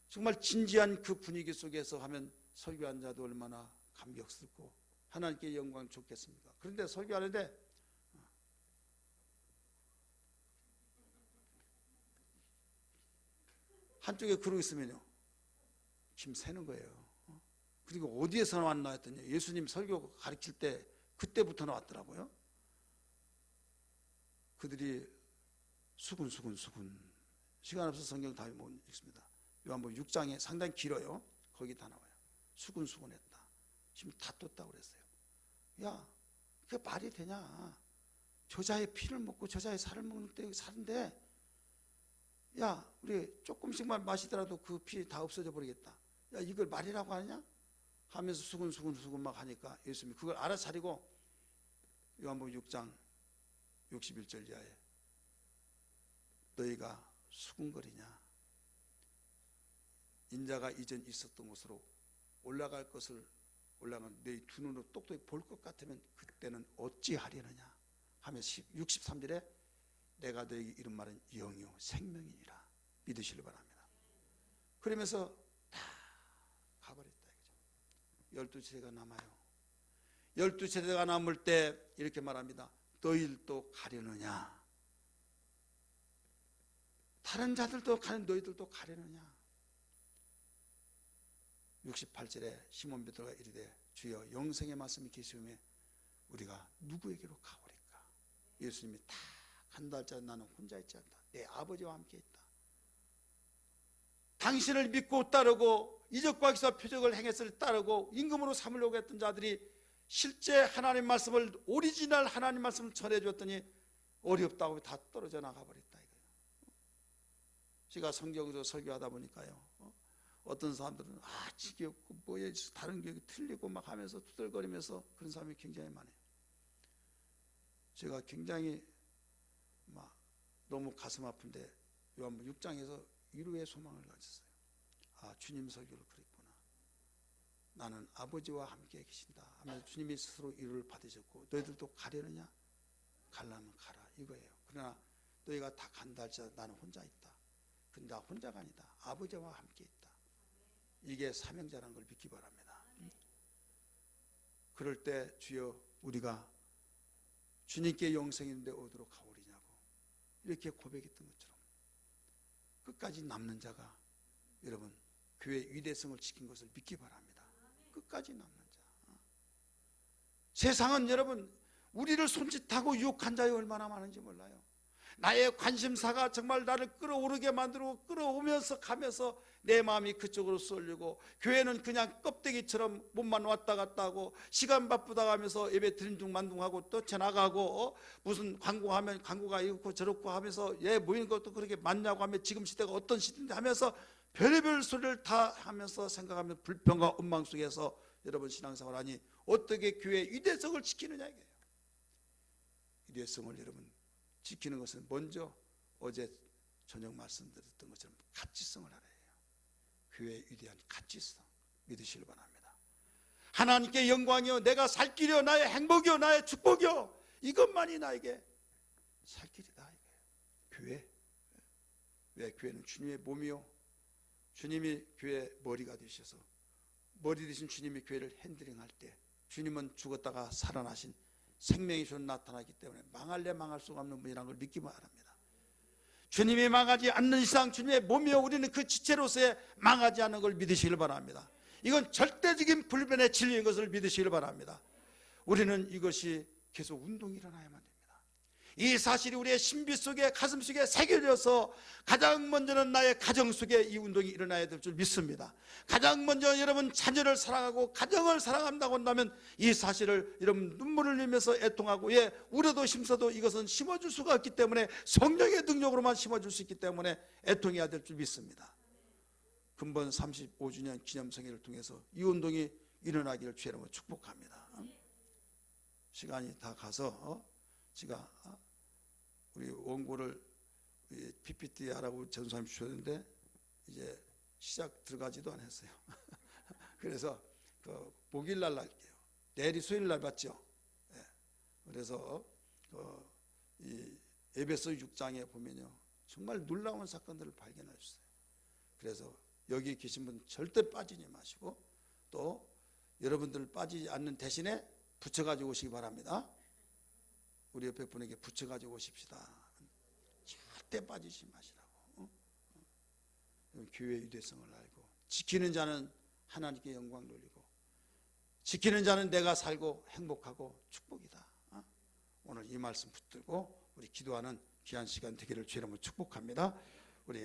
정말 진지한 그 분위기 속에서 하면 설교한 자도 얼마나 감격스럽고 하나님께 영광 좋겠습니까? 그런데 설교하는데 한쪽에 그러고 있으면요 힘 새는 거예요. 그리고 어디에서 나왔나 했더니 예수님 설교 가르칠 때 그때부터 나왔더라고요. 그들이 수군 시간 없어서 성경 다 못 읽습니다. 요한복음 6장에 상당히 길어요. 거기 다 나와요. 수군했다. 힘 다 떴다고 그랬어요. 야, 그게 말이 되냐? 저자의 피를 먹고 저자의 살을 먹는 때 살인데, 야, 우리 조금씩만 마시더라도 그 피 다 없어져 버리겠다. 야, 이걸 말이라고 하느냐? 하면서 수군 막 하니까 예수님이 그걸 알아차리고 요한복음 6장 61절 이하에 너희가 수군거리냐? 인자가 이전 있었던 곳으로 올라갈 것을 올라간 너희 두 눈으로 똑똑히 볼 것 같으면 그때는 어찌하려느냐 하면서 63절에 내가 너희에게 이런 말은 영이요 생명이니라 믿으시길 바랍니다. 그러면서 다 가버렸다 이거죠. 12세대가 남아요. 12세대가 남을 때 이렇게 말합니다. 너희들도 가려느냐? 다른 자들도 가는 너희들도 가려느냐? 68절에 시몬 베드로가 이르되 주여 영생의 말씀이 계시오매 우리가 누구에게로 가오리까? 예수님이 다 간다 할지라도 나는 혼자 있지 않다. 내 아버지와 함께 있다. 당신을 믿고 따르고 이적과 기사 표적을 행했을 따르고 임금으로 삼으려고 했던 자들이 실제 하나님 말씀을 오리지널 하나님 말씀을 전해줬더니 어렵다고 다 떨어져 나가버렸다 이거예요. 제가 성경으로 설교하다 보니까요 어떤 사람들은 지겹고 뭐에 다른 교육이 틀리고 막 하면서 투덜거리면서 그런 사람이 굉장히 많아요. 제가 굉장히 막 너무 가슴 아픈데 요한복음 6장에서 위로의 소망을 가졌어요. 주님 설교를 그랬구나. 나는 아버지와 함께 계신다 하면서 주님이 스스로 위로를 받으셨고 너희들도 가려느냐? 가려면 가라 이거예요. 그러나 너희가 다 간다 할지라도 나는 혼자 있다. 근데 나 혼자가 아니다. 아버지와 함께 있다. 이게 사명자라는 걸 믿기 바랍니다. 그럴 때 주여 우리가 주님께 영생이 있는데 어디로 가오리냐고 이렇게 고백했던 것처럼 끝까지 남는 자가 여러분 교회의 위대성을 지킨 것을 믿기 바랍니다. 끝까지 남는 자. 세상은 여러분 우리를 손짓하고 유혹한 자가 얼마나 많은지 몰라요. 나의 관심사가 정말 나를 끌어오르게 만들고 끌어오면서 가면서 내 마음이 그쪽으로 쏠리고 교회는 그냥 껍데기처럼 몸만 왔다 갔다 하고 시간 바쁘다 하면서 예배 드린 중 만둥하고 또 지나가고 무슨 광고하면 광고가 이렇고 저렇고 하면서 모이는 것도 그렇게 맞냐고 하면 지금 시대가 어떤 시대인데 하면서 별의별 소리를 다 하면서 생각하면 불평과 원망 속에서 여러분 신앙생활 하니 어떻게 교회의 위대성을 지키느냐 이거예요. 위대성을 여러분 지키는 것은 먼저 어제 저녁 말씀드렸던 것처럼 가치성을 알아야 해요. 교회의 위대한 가치성 믿으시길 바랍니다. 하나님께 영광이요 내가 살 길이요 나의 행복이요 나의 축복이요 이것만이 나에게 살 길이다 이거예요. 교회. 왜? 교회는 주님의 몸이요 주님이 교회의 머리가 되셔서 머리 되신 주님이 교회를 핸들링할 때 주님은 죽었다가 살아나신 생명이 좀 나타나기 때문에 망할래 망할 수가 없는 분이라는 걸 믿기 바랍니다. 주님이 망하지 않는 이상 주님의 몸이요 우리는 그 지체로서의 망하지 않는 걸 믿으시길 바랍니다. 이건 절대적인 불변의 진리인 것을 믿으시길 바랍니다. 우리는 이것이 계속 운동이 일어나야만 됩니다. 이 사실이 우리의 신비 속에 가슴 속에 새겨져서 가장 먼저는 나의 가정 속에 이 운동이 일어나야 될 줄 믿습니다. 가장 먼저 여러분 자녀를 사랑하고 가정을 사랑한다고 한다면 이 사실을 여러분 눈물을 흘리면서 애통하고 우려도 힘써도 이것은 심어줄 수가 없기 때문에 성령의 능력으로만 심어줄 수 있기 때문에 애통해야 될 줄 믿습니다. 근본 35주년 기념성회를 통해서 이 운동이 일어나기를 주의 이름으로 축복합니다. 시간이 다 가서 제가 우리 원고를 PPT 하라고 전수님 주셨는데 이제 시작 들어가지도 않았어요. 그래서 목요일날 할게요. 내일이 수요일날 맞죠? 네. 그래서 이 에베소 6장에 보면요 정말 놀라운 사건들을 발견할 수 있어요. 그래서 여기 계신 분 절대 빠지지 마시고 또 여러분들 빠지지 않는 대신에 붙여가지고 오시기 바랍니다. 우리 옆에 분에게 붙여가지고 오십시다. 절대 빠지지 마시라고. 교회의 유대성을 알고 지키는 자는 하나님께 영광 돌리고 지키는 자는 내가 살고 행복하고 축복이다. 오늘 이 말씀 붙들고 우리 기도하는 귀한 시간 되기를 주의 이름으로 축복합니다. 우리